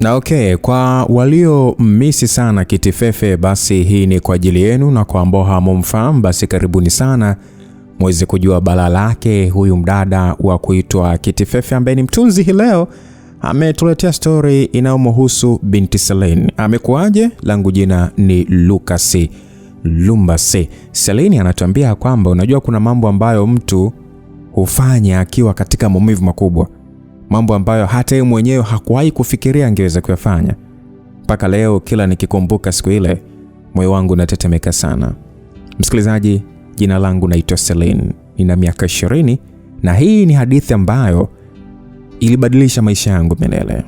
Na kwa walio mmisi sana Kitifefe, basi hii ni kwa ajili yenu, na kwa ambao hamumfahamu basi karibuni sana muweze kujua balaa lake huyu mdada wa kuitwa Kitifefe ambaye ni mtunzi. Hii leo ametuletea story inayomhusu binti Celine. Amekuaje? Langu jina ni Lucas Lumbasi. Celine anatuambia kwamba unajua kuna mambo ambayo mtu hufanya akiwa katika maumivu makubwa, mambo ambayo hata yeye mwenyewe hakuwahi kufikiria angeweza kuyafanya. Mpaka leo kila nikikumbuka siku ile moyo wangu unatetemeka sana. Msikilizaji, jina langu naitwa Celine, nina miaka 20 na hii ni hadithi ambayo ilibadilisha maisha yangu milele.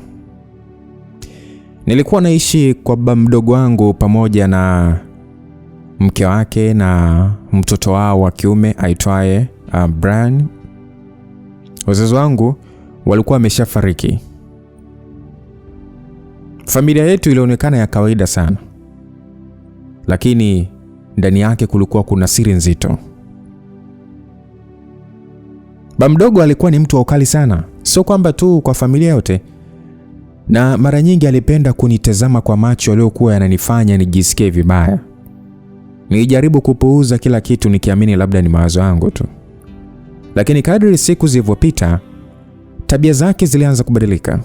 Nilikuwa naishi kwa baba mdogo wangu pamoja na mke wake na mtoto wao wa kiume aitwaye Brian. Wazazi wangu walikuwa wameshafariki. Familia yetu ilionekana ya kawaida sana, lakini ndani yake kulikuwa kuna siri nzito. Baba mdogo alikuwa ni mtu wa ukali sana, sio kwamba tu kwa familia yote, na mara nyingi alipenda kunitazama kwa macho yaliyokuwa yananifanya nijisikie vibaya. Nilijaribu kupuuza kila kitu nikiamini labda ni mawazo yangu tu, lakini kadri siku zilivyopita tabia zake zilianza kubadilika.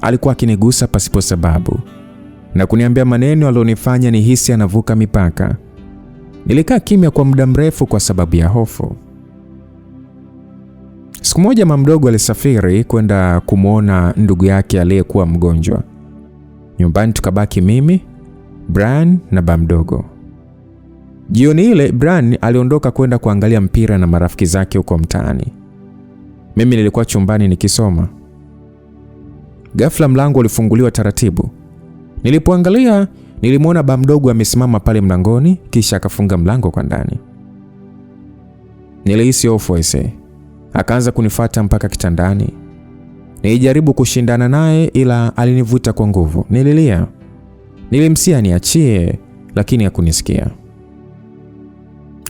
Alikuwa akinigusa pasipo sababu na kuniambia maneno yalionifanya nihisi anavuka mipaka. Nilikaa kimya kwa muda mrefu kwa sababu ya hofu. Siku moja mama mdogo alisafiri kwenda kumuona ndugu yake aliyekuwa mgonjwa. Nyumbani tukabaki mimi, Brian na baba mdogo. Jioni ile Brian aliondoka kwenda kuangalia mpira na marafiki zake huko mtaani. Mimi nilikuwa chumbani nikisoma. Ghafla mlango ulifunguliwa taratibu. Nilipoangalia nilimwona baba mdogo amesimama pale mlangoni, kisha akafunga mlango kwa ndani. Nilihisi hofu ese. Akaanza kunifuata mpaka kitandani. Nilijaribu kushindana naye ila alinivuta kwa nguvu. Nililia. Nilimsia niachie, lakini hakunisikia.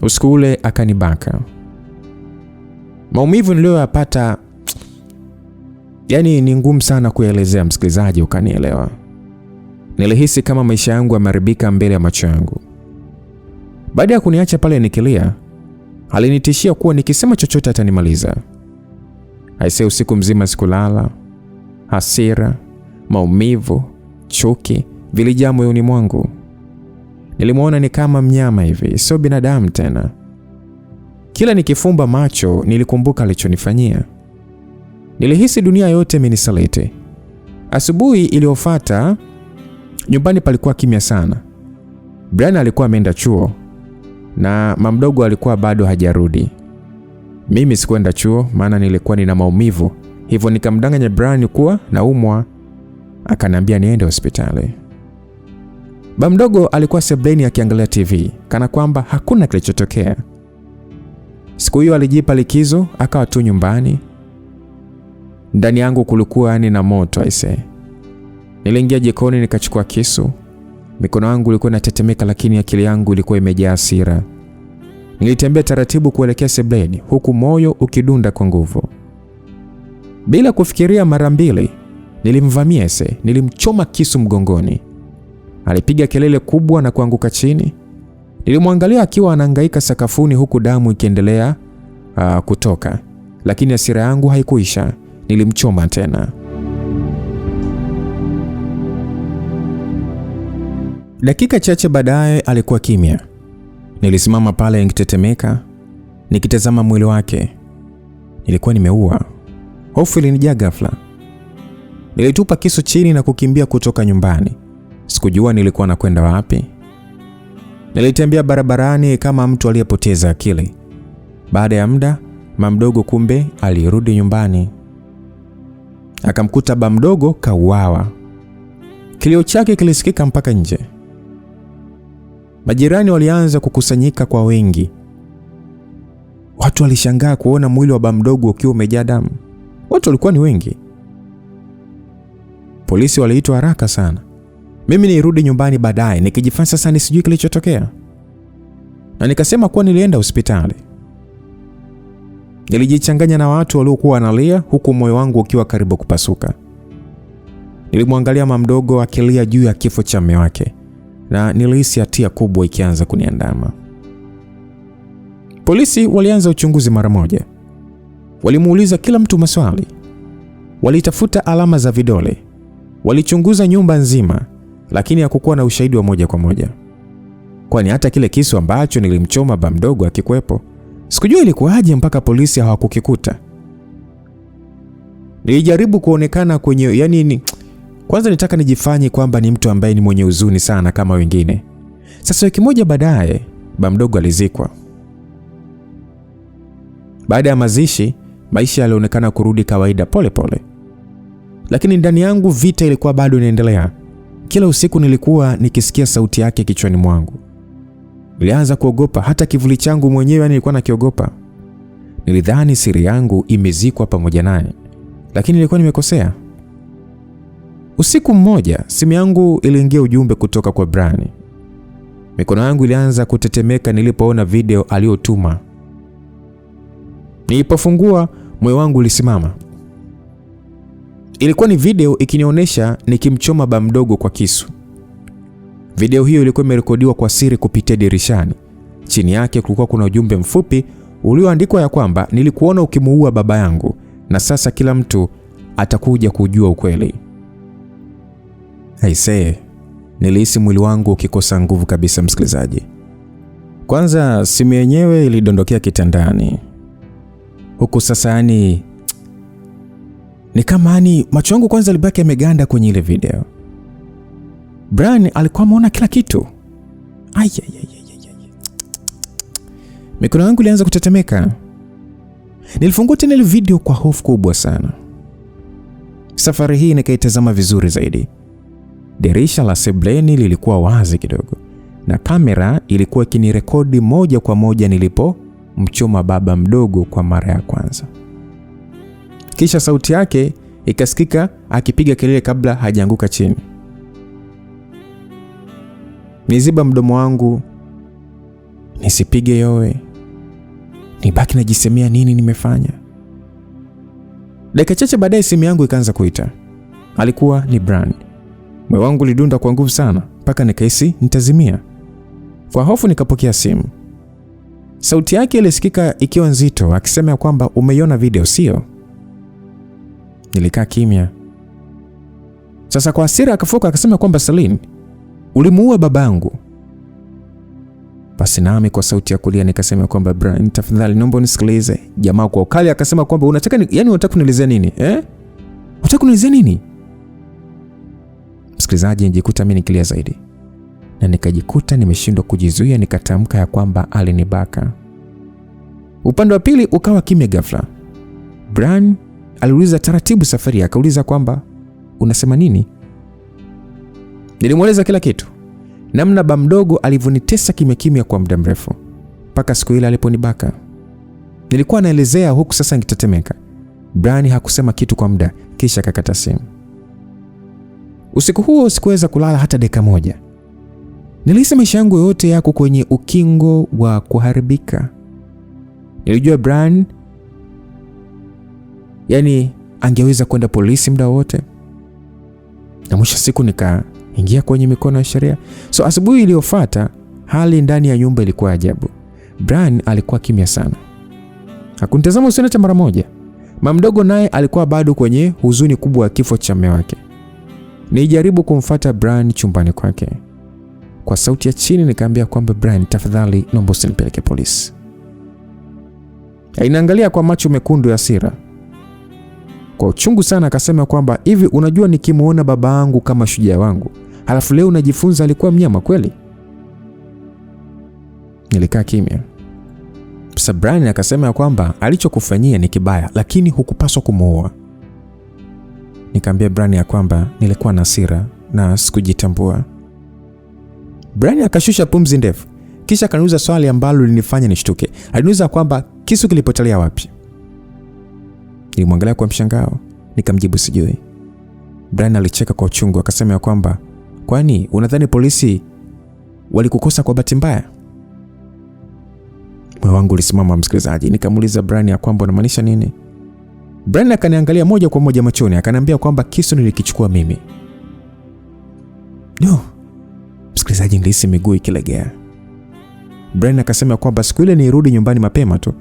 Usiku ule akanibaka. Maumivu niliyoyapata ni ngumu sana kuelezea, msikilizaji ukanielewa. Nilihisi kama maisha yangu yameharibika mbele ya macho yangu. Baada ya kuniacha pale nikilia, alinitishia kuwa nikisema chochote atanimaliza. Aisee, usiku mzima sikulala. Hasira, maumivu, chuki vilijaa moyoni mwangu. Nilimwona ni kama mnyama hivi, sio binadamu tena. Kila nikifumba macho nilikumbuka alichonifanyia. Nilihisi dunia yote imenisaliti. Asubuhi iliyofuata nyumbani palikuwa kimya sana. Brian alikuwa ameenda chuo na mama mdogo alikuwa bado hajarudi. Mimi sikuenda chuo maana nilikuwa nina maumivu, hivyo nikamdanganya Brian kuwa naumwa. Akaniambia niende hospitali. Baba mdogo alikuwa sebuleni akiangalia TV kana kwamba hakuna kilichotokea. Siku hiyo alijipa likizo, akawa tu nyumbani. Ndani yangu kulikuwa na moto aise. Niliingia jikoni nikachukua kisu. Mikono yangu ilikuwa inatetemeka, lakini akili yangu ilikuwa imejaa hasira. Nilitembea taratibu kuelekea sebuleni huku moyo ukidunda kwa nguvu. Bila kufikiria mara mbili, nilimvamia aise, nilimchoma kisu mgongoni. Alipiga kelele kubwa na kuanguka chini. Nilimwangalia akiwa anahangaika sakafuni huku damu ikiendelea kutoka, lakini hasira yangu haikuisha. Nilimchoma tena. Dakika chache baadaye alikuwa kimya. Nilisimama pale nikitetemeka, nikitazama mwili wake. Nilikuwa nimeua. Hofu ilinijaa ghafla. Nilitupa kisu chini na kukimbia kutoka nyumbani. Sikujua nilikuwa nakwenda wapi. Nilitembea barabarani kama mtu aliyepoteza akili. Baada ya muda, mama mdogo kumbe alirudi nyumbani. Akamkuta baba mdogo kauawa. Kilio chake kilisikika mpaka nje. Majirani walianza kukusanyika kwa wengi. Watu walishangaa kuona mwili wa baba mdogo ukiwa umejaa damu. Watu walikuwa ni wengi. Polisi waliitwa haraka sana. Mimi nirudi nyumbani baadaye nikijifanya sasa nisijui kilichotokea. Na nikasema kuwa nilienda hospitali. Nilijichanganya na watu waliokuwa wanalia huku moyo wangu ukiwa karibu kupasuka. Nilimwangalia mama mdogo akilia juu ya kifo cha mume wake na nilihisi hatia kubwa ikianza kuniandama. Polisi walianza uchunguzi mara moja. Walimuuliza kila mtu maswali. Walitafuta alama za vidole. Walichunguza nyumba nzima, lakini hakukuwa na ushahidi wa moja kwa moja. Kwani hata kile kisu ambacho nilimchoma baba mdogo hakikuwepo. Sikujua ilikuwaje mpaka polisi hawakukikuta. Nilijaribu kuonekana kwenye kwanza nitaka nijifanye kwamba ni mtu ambaye ni mwenye huzuni sana kama wengine. Sasa wiki moja baadaye, baba mdogo alizikwa. Baada ya mazishi, maisha yalionekana kurudi kawaida pole pole. Lakini ndani yangu vita ilikuwa bado inaendelea. Kila usiku nilikuwa nikisikia sauti yake kichwani mwangu. Nilianza kuogopa, hata kivuli changu mwenyewe nilikuwa nakiogopa. Nilidhani siri yangu imezikwa pamoja naye, lakini nilikuwa nimekosea. Usiku mmoja, simu yangu iliingia ujumbe kutoka kwa Brian. Mikono yangu ilianza kutetemeka nilipoona video aliyotuma. Nilipofungua, moyo wangu ulisimama. Ilikuwa ni video ikinionyesha nikimchoma baba mdogo kwa kisu. Video hiyo ilikuwa imerekodiwa kwa siri kupitia dirishani. Chini yake kulikuwa kuna ujumbe mfupi ulioandikwa ya kwamba nilikuona ukimuua baba yangu na sasa kila mtu atakuja kujua ukweli. Aisee, nilihisi mwili wangu ukikosa nguvu kabisa msikilizaji. Kwanza simu yenyewe ilidondokea kitandani. Huku sasa ni kama macho yangu kwanza libaki yameganda kwenye ile video. Brian alikuwa ameona kila kitu. Mikono yangu ilianza kutetemeka. Nilifungua tena ile video kwa hofu kubwa sana. Safari hii nikaitazama vizuri zaidi. Dirisha la sebleni lilikuwa wazi kidogo na kamera ilikuwa ikinirekodi moja kwa moja nilipomchoma baba mdogo kwa mara ya kwanza. Kisha sauti yake ikasikika akipiga kelele kabla hajaanguka chini. Niziba mdomo wangu nisipige yowe. Nibaki najisemea nini nimefanya. Dakika chache baadaye simu yangu ikaanza kuita. Alikuwa ni Brian. Moyo wangu ulidunda kwa nguvu sana mpaka nikahisi nitazimia. Kwa hofu nikapokea simu. Sauti yake ilisikika ikiwa nzito akisema kwamba umeiona video sio? Nilikaa kimya. Sasa kwa hasira akafoka akasema kwamba Celine, ulimuua babangu. Basi nami kwa sauti ya kulia nikasema kwamba Brian, tafadhali naomba unisikilize. Jamaa kwa ukali akasema kwamba unataka unataka kunielezea nini? Unataka kunielezea nini? Msikilizaji, nijikuta mimi nikilia zaidi. Na nikajikuta nimeshindwa kujizuia nikatamka ya kwamba alinibaka. Upande wa pili ukawa kimya ghafla. Brian aliuliza taratibu safari akauliza kwamba unasema nini? Nilimweleza kila kitu. Namna baba mdogo alivyonitesa kimya kwa muda mrefu mpaka siku ile aliponibaka. Nilikuwa naelezea huku sasa nikitetemeka. Brian hakusema kitu kwa muda kisha akakata simu. Usiku huo sikuweza kulala hata dakika moja. Nilihisi maisha yangu yote yako kwenye ukingo wa kuharibika. Nilijua Brian angeweza kwenda polisi muda wote. Na mwisho siku nikaingia kwenye mikono ya sheria. So asubuhi iliyofuata hali ndani ya nyumba ilikuwa ajabu. Brian alikuwa kimya sana. Hakunitazama usoni hata mara moja. Mama mdogo naye alikuwa bado kwenye huzuni kubwa ya kifo cha mume wake. Nilijaribu kumfuata Brian chumbani kwake. Kwa sauti ya chini nikamwambia kwamba Brian, tafadhali naomba usinipeleke polisi. Ainaangalia kwa macho mekundu ya hasira. Kwa uchungu sana akasema kwamba hivi unajua nikimuona baba yangu kama shujaa wangu, halafu leo unajifunza alikuwa mnyama kweli? Nilikaa kimya. Sasa Brian akasema kwamba alichokufanyia ni kibaya lakini hukupaswa kumuua. Nikamwambia Brian ya kwamba nilikuwa na hasira na sikujitambua. Brian akashusha pumzi ndefu kisha akaniuliza swali ambalo lilinifanya nishtuke. Aliniuliza kwamba kisu kilipotelea wapi? Nilimwangalia kwa mshangao, nikamjibu sijui. Brian alicheka kwa uchungu akasema kwamba kwani unadhani polisi walikukosa kwa bahati mbaya? Moyo wangu ulisimama msikilizaji. Nikamuuliza Brian ya kwamba unamaanisha nini? Brian akaniangalia moja kwa moja machoni akaniambia kwamba kisu nilikichukua mimi. No. Msikilizaji, nilihisi miguu ikilegea. Brian akasema kwamba siku ile nirudi nyumbani mapema tu,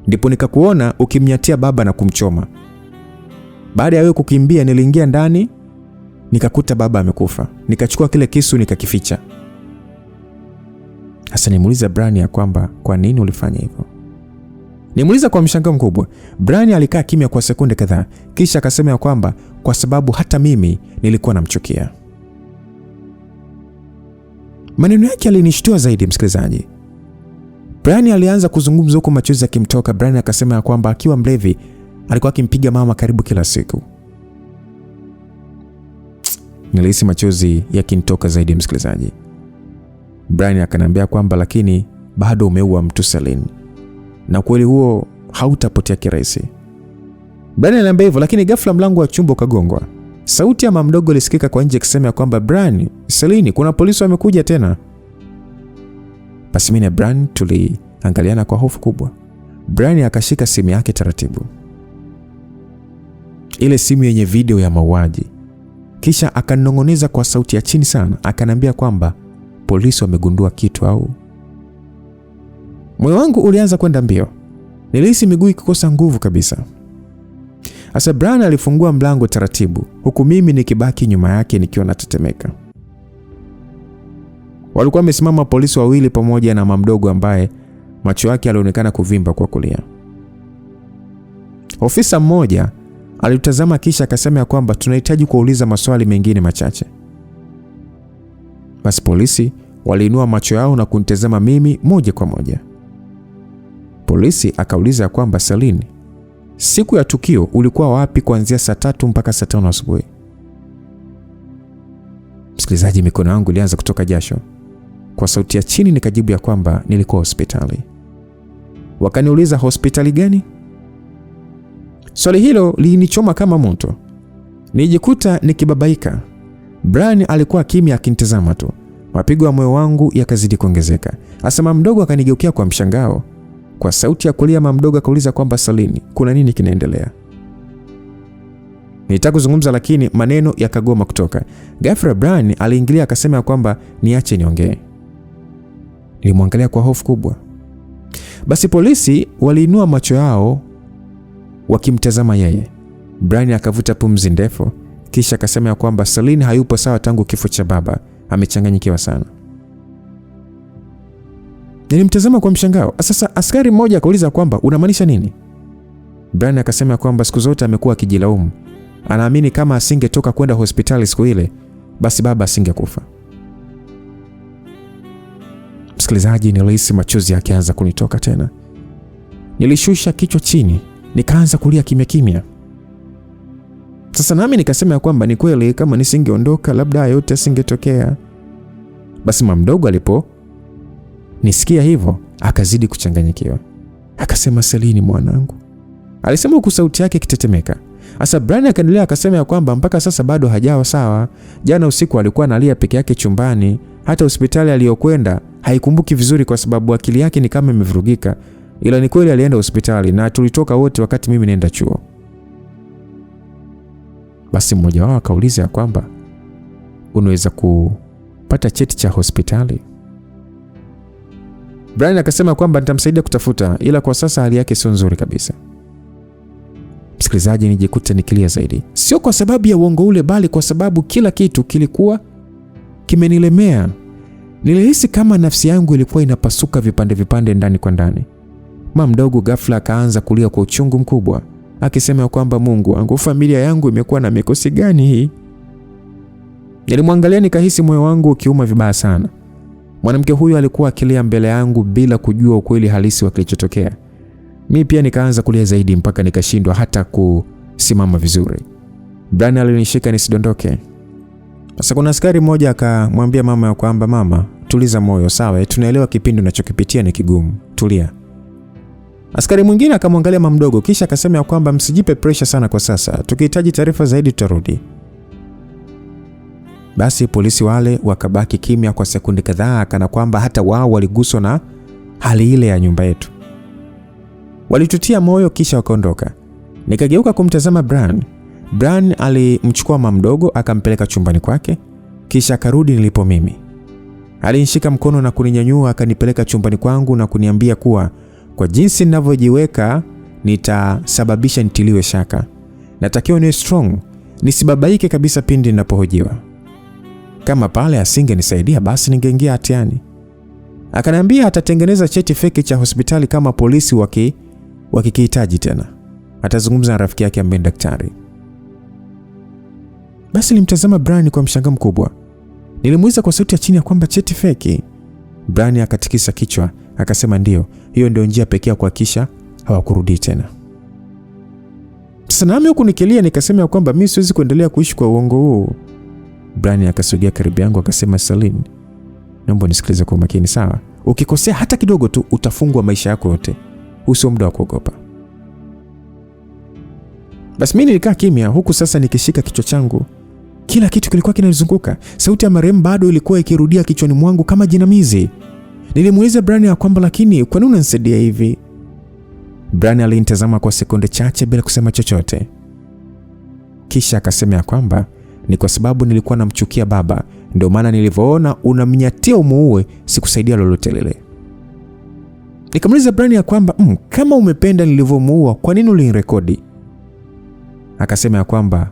ndipo nikakuona ukimnyatia baba na kumchoma. Baada ya wewe kukimbia, niliingia ndani nikakuta baba amekufa. Nikachukua kile kisu nikakificha. Sasa nimuuliza Brian ya kwamba kwa nini ulifanya hivyo? Nimuuliza kwa mshangao mkubwa. Brian alikaa kimya kwa sekunde kadhaa, kisha akasema ya kwamba kwa sababu hata mimi nilikuwa namchukia. Maneno yake yalinishtua zaidi, msikilizaji. Brian alianza kuzungumza huko machozi yakimtoka. Brian akasema ya kwamba akiwa mlevi alikuwa akimpiga mama karibu kila siku. Nilihisi machozi yakinitoka zaidi, msikilizaji. Brian akaniambia kwamba lakini bado umeua mtu Celine, na kweli huo hautapotea kirahisi. Brian aliambia hivyo, lakini ghafla mlango wa chumba ukagongwa. Sauti ya mama mdogo ilisikika kwa nje ikisema kwamba Brian, Celine, kuna polisi wamekuja tena. Basi mimi na Brian tuliangaliana kwa hofu kubwa. Brian akashika simu yake taratibu, ile simu yenye video ya mauaji, kisha akanong'oneza kwa sauti ya chini sana, akanambia kwamba polisi wamegundua kitu au. Moyo wangu ulianza kwenda mbio. Nilihisi miguu ikikosa nguvu kabisa. Asa Brian alifungua mlango taratibu, huku mimi nikibaki nyuma yake nikiwa natetemeka. Walikuwa wamesimama polisi wawili pamoja na mama mdogo ambaye macho yake yalionekana kuvimba kwa kulia. Ofisa mmoja alitazama kisha akasema kwamba tunahitaji kuuliza maswali mengine machache. Basi polisi waliinua macho yao na kunitazama mimi moja kwa moja. Polisi akauliza kwamba Celine, siku ya tukio ulikuwa wapi kuanzia saa 3 mpaka saa 5 asubuhi? Msikilizaji, mikono yangu ilianza kutoka jasho. Kwa sauti ya chini nikajibu ya kwamba nilikuwa hospitali. Wakaniuliza hospitali gani? Swali hilo lilinichoma kama moto. Nijikuta nikibabaika. Brian alikuwa kimya akinitazama tu. Mapigo ya moyo wangu yakazidi kuongezeka. Asema mdogo akanigeukia kwa mshangao. Kwa sauti ya kulia mama mdogo akauliza kwamba Celine, kuna nini kinaendelea? Nilitaka kuzungumza lakini maneno yakagoma kutoka. Ghafla Brian aliingilia akasema kwamba niache niongee. Nilimwangalia kwa hofu kubwa. Basi polisi waliinua macho yao wakimtazama yeye. Brian akavuta pumzi ndefu kisha akasema kwamba Celine hayupo sawa tangu kifo cha baba, amechanganyikiwa sana. Nilimtazama kwa mshangao. Sasa askari mmoja akauliza kwamba unamaanisha nini? Brian akasema kwamba siku zote amekuwa akijilaumu. Anaamini kama asingetoka kwenda hospitali siku ile, basi baba asingekufa. Msikilizaji, nilihisi machozi yakianza kunitoka tena. Nilishusha kichwa chini, nikaanza kulia kimya kimya. Sasa nami nikasema kwamba ni kweli kama nisingeondoka labda yote asingetokea. Basi mama mdogo alipo nisikia hivyo akazidi kuchanganyikiwa. Akasema Celine mwanangu. Alisema huku sauti yake ikitetemeka. Asa Brian akaendelea akasema kwamba mpaka sasa bado hajawa sawa. Jana usiku alikuwa analia peke yake chumbani. Hata hospitali aliyokwenda haikumbuki vizuri kwa sababu akili yake ni kama imevurugika. Ila ni kweli alienda hospitali na tulitoka wote wakati mimi naenda chuo. Basi mmoja wao akauliza kwamba unaweza kupata cheti cha hospitali? Brian akasema kwamba nitamsaidia kutafuta, ila kwa sasa hali yake sio nzuri kabisa. Msikilizaji, nijikuta nikilia zaidi. Sio kwa sababu ya uongo ule, bali kwa sababu kila kitu kilikuwa kimenilemea. Nilihisi kama nafsi yangu ilikuwa inapasuka vipande vipande ndani kwa ndani. Mama mdogo ghafla akaanza kulia kwa uchungu mkubwa, akisema kwamba Mungu wangu, familia yangu imekuwa na mikosi gani hii? Nilimwangalia nikahisi moyo wangu ukiuma vibaya sana. Mwanamke huyu alikuwa akilia mbele yangu bila kujua ukweli halisi wa kilichotokea. Mimi pia nikaanza kulia zaidi mpaka nikashindwa hata kusimama vizuri. Brian alinishika nisidondoke. Sasa kuna askari mmoja akamwambia mama ya kwamba mama, tuliza moyo, sawa? Tunaelewa kipindi unachokipitia ni kigumu. Tulia. Askari mwingine akamwangalia mama mdogo kisha akasema kwamba msijipe pressure sana kwa sasa. Tukihitaji taarifa zaidi tutarudi. Basi polisi wale wakabaki kimya kwa sekunde kadhaa kana kwamba hata wao waliguswa na hali ile ya nyumba yetu. Walitutia moyo kisha wakaondoka. Nikageuka kumtazama Brian. Brian alimchukua mama mdogo akampeleka chumbani kwake. kisha akarudi nilipo mimi. Alinishika mkono na kuninyanyua akanipeleka chumbani kwangu na kuniambia kuwa kwa jinsi ninavyojiweka nitasababisha nitiliwe shaka. Natakiwa niwe strong, nisibabaike kabisa pindi ninapohojiwa. Kama pale asingenisaidia basi ningeingia hatiani. Akaniambia atatengeneza cheti feki cha hospitali kama polisi wakikihitaji tena. Atazungumza na rafiki yake ambaye daktari. Basi nilimtazama Brian kwa mshangao mkubwa. Nilimuuliza kwa sauti ya chini ya kwamba cheti feki. Brian akatikisa kichwa, akasema ndio, hiyo ndio njia pekee ya kuhakikisha hawakurudi tena. Sasa nami huku nikilia nikasema kwamba mimi siwezi kuendelea kuishi kwa uongo huu. Brian akasogea karibu yangu akasema, Celine, naomba nisikilize kwa makini sawa? Ukikosea hata kidogo tu utafungwa maisha yako yote. Usio muda wa kuogopa. Basi mimi nilikaa kimya huku sasa nikishika kichwa changu. Kila kitu kilikuwa kinanizunguka. Sauti ya marehemu bado ilikuwa ikirudia kichwani mwangu kama jinamizi. Nilimuuliza Brian ya kwamba lakini kwa nini unanisaidia hivi? Brian alinitazama kwa sekunde chache bila kusema chochote. Kisha akasema ya kwamba ni kwa sababu nilikuwa namchukia baba, ndio maana nilivyoona unamnyatia umuue sikusaidia lolote lile. Nikamuuliza Brian ya kwamba kama umependa nilivyomuua kwa nini ulinirekodi? Akasema ya kwamba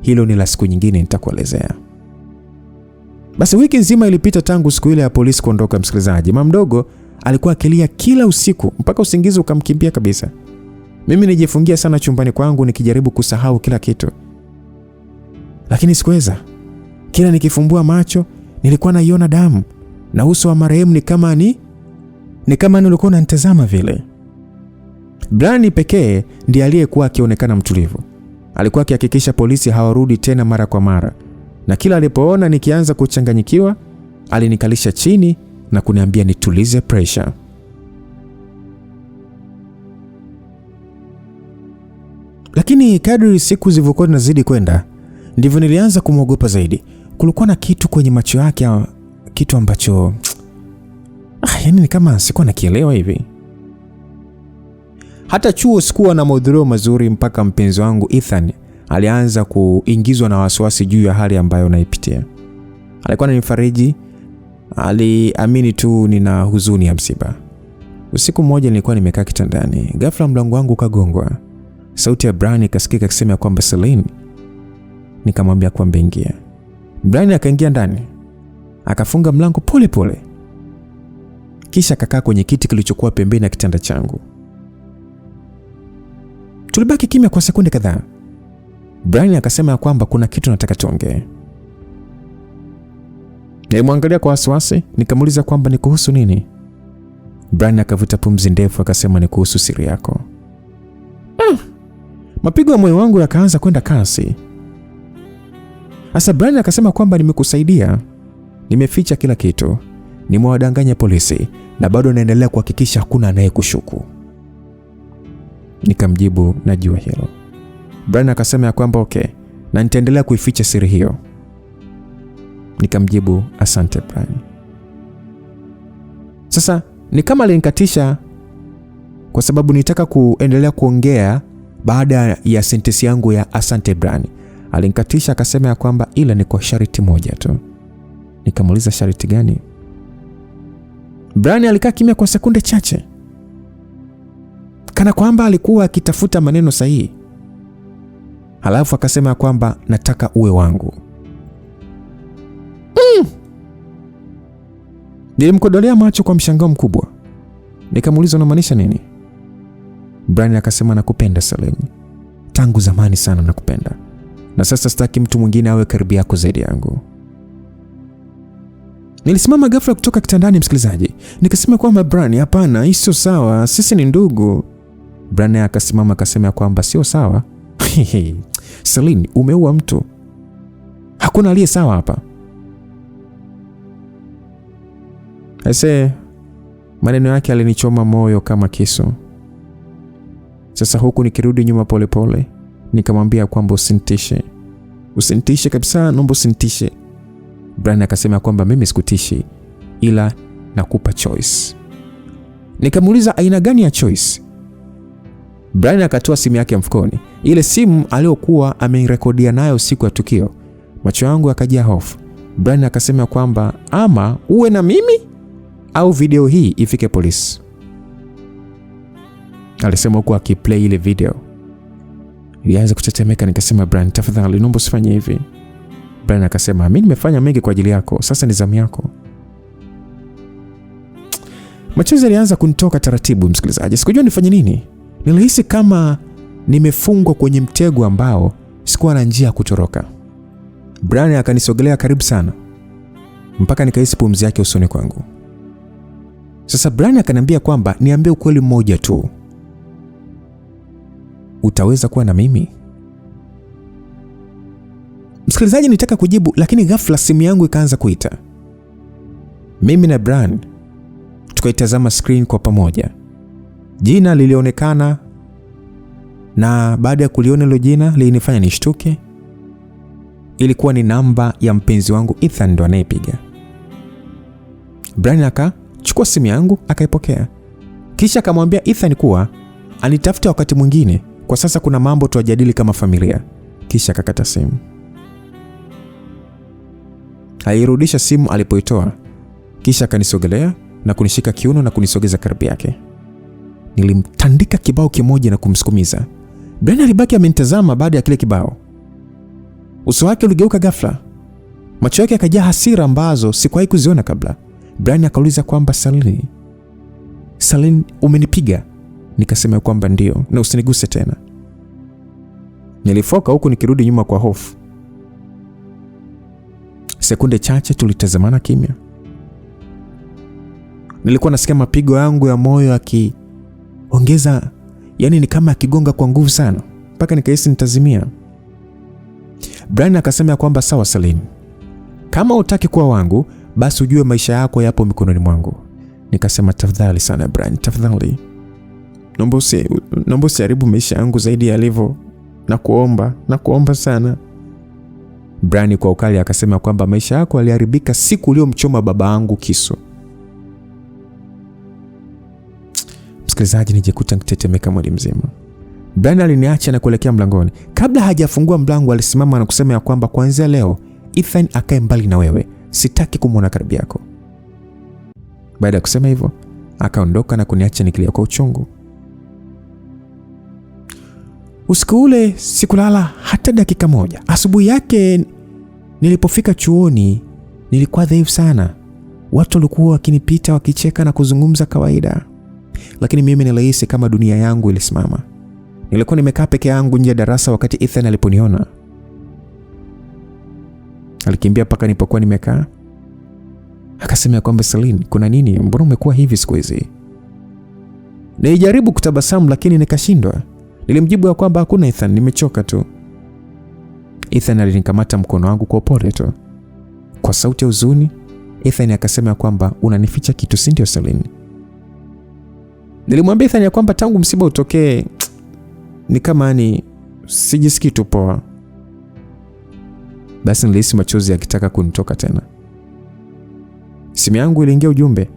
hilo ni la siku nyingine nitakuelezea. Basi wiki nzima ilipita tangu siku ile ya polisi kuondoka msikilizaji. Mama mdogo alikuwa akilia kila usiku mpaka usingizi ukamkimbia kabisa. Mimi nijifungia sana chumbani kwangu nikijaribu kusahau kila kitu. Lakini sikuweza. Kila nikifumbua macho nilikuwa naiona damu na uso wa marehemu ni kama ulikuwa unanitazama vile. Brian pekee ndiye aliyekuwa akionekana mtulivu. Alikuwa akihakikisha polisi hawarudi tena mara kwa mara. Na kila alipoona nikianza kuchanganyikiwa, alinikalisha chini na kuniambia nitulize pressure. Lakini kadri siku zilivyokuwa zinazidi kwenda, ndivyo nilianza kumwogopa zaidi. Kulikuwa na kitu kwenye macho yake, kitu ambacho yani ni kama sikuwa nakielewa hivi. Hata chuo sikuwa na mahudhurio mazuri mpaka mpenzi wangu Ethan alianza kuingizwa na wasiwasi juu ya hali ambayo naipitia. Alikuwa ananifariji, aliamini tu nina huzuni ya msiba. Usiku mmoja nilikuwa nimekaa kitandani, ghafla mlango wangu ukagongwa. Sauti ya Brian ikasikika ikisema kwamba Celine. Nikamwambia kwamba ingia. Brian akaingia ndani. Akafunga mlango pole pole. Kisha akakaa kwenye kiti kilichokuwa pembeni ya kitanda changu. Tulibaki kimya kwa sekunde kadhaa. Brian akasema kwamba kuna kitu nataka tuongee. Nilimwangalia kwa wasiwasi, nikamuuliza kwamba ni kuhusu nini. Brian akavuta pumzi ndefu akasema ni kuhusu siri yako. Mapigo ya moyo wangu yakaanza kwenda kasi. Asa Brian akasema kwamba nimekusaidia. Nimeficha kila kitu. Nimewadanganya polisi na bado naendelea kuhakikisha hakuna anayekushuku. Nikamjibu najua hilo. Brian akasema kwamba okay, na nitaendelea kuificha siri hiyo. Nikamjibu asante Brian. Sasa ni kama alinikatisha kwa sababu nitaka kuendelea kuongea baada ya sentensi yangu ya asante Brian. Alinikatisha akasema kwamba ila ni kwa sharti moja tu. Nikamuuliza sharti gani? Brian alikaa kimya kwa sekunde chache, kana kwamba alikuwa akitafuta maneno sahihi. Halafu akasema kwamba nataka uwe wangu. Nilimkodolea macho kwa mshangao mkubwa. Nikamuuliza unamaanisha nini? Brian akasema nakupenda Celine. Tangu zamani sana nakupenda. Na sasa sitaki mtu mwingine awe karibu yako zaidi yangu. Nilisimama ghafla kutoka kitandani msikilizaji. Nikasema kwamba Brian, hapana, hii sio sawa. Sisi ni ndugu. Brian akasimama akasema kwamba sio sawa. Celine, umeua mtu. Hakuna aliye sawa hapa. Maneno yake alinichoma moyo kama kisu. Sasa huku nikirudi nyuma pole pole, nikamwambia kwamba usinitishe. Usinitishe kabisa, naomba usinitishe. Brian akasema kwamba mimi sikutishi, ila nakupa choice. Nikamuuliza aina gani ya choice? Brian akatoa simu yake mfukoni, ile simu aliyokuwa ameirekodia nayo siku ya tukio. Macho yangu yakajaa hofu. Brian akasema kwamba ama uwe na mimi au video hii ifike polisi. Alisema huku akiplay ile video. Nilianza kutetemeka, nikasema Brian, tafadhali naomba usifanye hivi. Brian akasema mimi nimefanya mengi kwa ajili yako, sasa ni zamu yako. Machozi yalianza kunitoka taratibu, msikilizaji. Sikujua nifanye nini. Nilihisi kama nimefungwa kwenye mtego ambao sikuwa na njia ya kutoroka. Brian akanisogelea karibu sana mpaka nikahisi pumzi yake usoni kwangu. Sasa Brian akaniambia kwamba niambie ukweli mmoja tu. Utaweza kuwa na mimi? Msikilizaji, nitaka kujibu, lakini ghafla simu yangu ikaanza kuita. Mimi na Brian tukaitazama screen kwa pamoja. Jina lilionekana, na baada ya kuliona hilo jina lilinifanya nishtuke. Ilikuwa ni namba ya mpenzi wangu Ethan, ndo anayepiga. Brian akachukua simu yangu akaipokea. Kisha akamwambia Ethan kuwa anitafuta wakati mwingine, kwa sasa kuna mambo tuwajadili kama familia. Kisha akakata simu. Alirudisha simu alipoitoa. Kisha akanisogelea na kunishika kiuno na kunisogeza karibu yake. Nilimtandika kibao kimoja na kumsukumiza. Brian alibaki amenitazama baada ya kile kibao. Uso wake uligeuka ghafla. Macho yake yakajaa hasira ambazo sikuwahi kuziona kabla. Brian akauliza kwamba Salin, umenipiga? Nikasema kwamba ndio, na usiniguse tena. Nilifoka huku nikirudi nyuma kwa hofu. Sekunde chache tulitazamana kimya. Nilikuwa nasikia mapigo yangu ya moyo yakiongeza, yani ni kama akigonga kwa nguvu sana, mpaka nikahisi nitazimia. Brian akasema kwamba sawa Salin, kama hutaki kuwa wangu, basi ujue maisha yako yapo mikononi mwangu. Nikasema tafadhali sana Brian, tafadhali. Naomba usiharibu maisha yangu zaidi ya yalivyo. Nakuomba sana. Brian kwa ukali akasema kwamba maisha yako yaliharibika siku uliyomchoma baba yangu kisu. Msikilizaji, nijikuta nitetemeka mwili mzima. Brian aliniacha na kuelekea mlangoni. Kabla hajafungua mlango alisimama na kusema ya kwamba kuanzia leo Ethan akae mbali na wewe. Sitaki kumuona karibu yako. Baada ya kusema hivyo, akaondoka na kuniacha nikilia kwa uchungu. Usiku ule sikulala hata dakika moja. Asubuhi yake nilipofika chuoni nilikuwa dhaifu sana. Watu walikuwa wakinipita wakicheka na kuzungumza kawaida, lakini mimi nilihisi kama dunia yangu ilisimama. Nilikuwa nimekaa peke yangu nje ya darasa wakati Ethan aliponiona. Alikimbia paka nilipokuwa nimekaa. Akasema kwamba Salin, kuna nini? Mbona umekuwa hivi siku hizi? Nilijaribu kutabasamu lakini nikashindwa. Nilimjibu ya kwamba hakuna Ethan, nimechoka tu. Ethan alinikamata mkono wangu kwa upole tu. Kwa sauti ya huzuni, Ethan akasema kwamba unanificha kitu, si ndio Salin? Nilimwambia Ethan ya kwamba tangu msiba utokee ni kama sijisikii tu poa. Basi nilihisi machozi yakitaka kunitoka tena. Simu yangu iliingia ujumbe.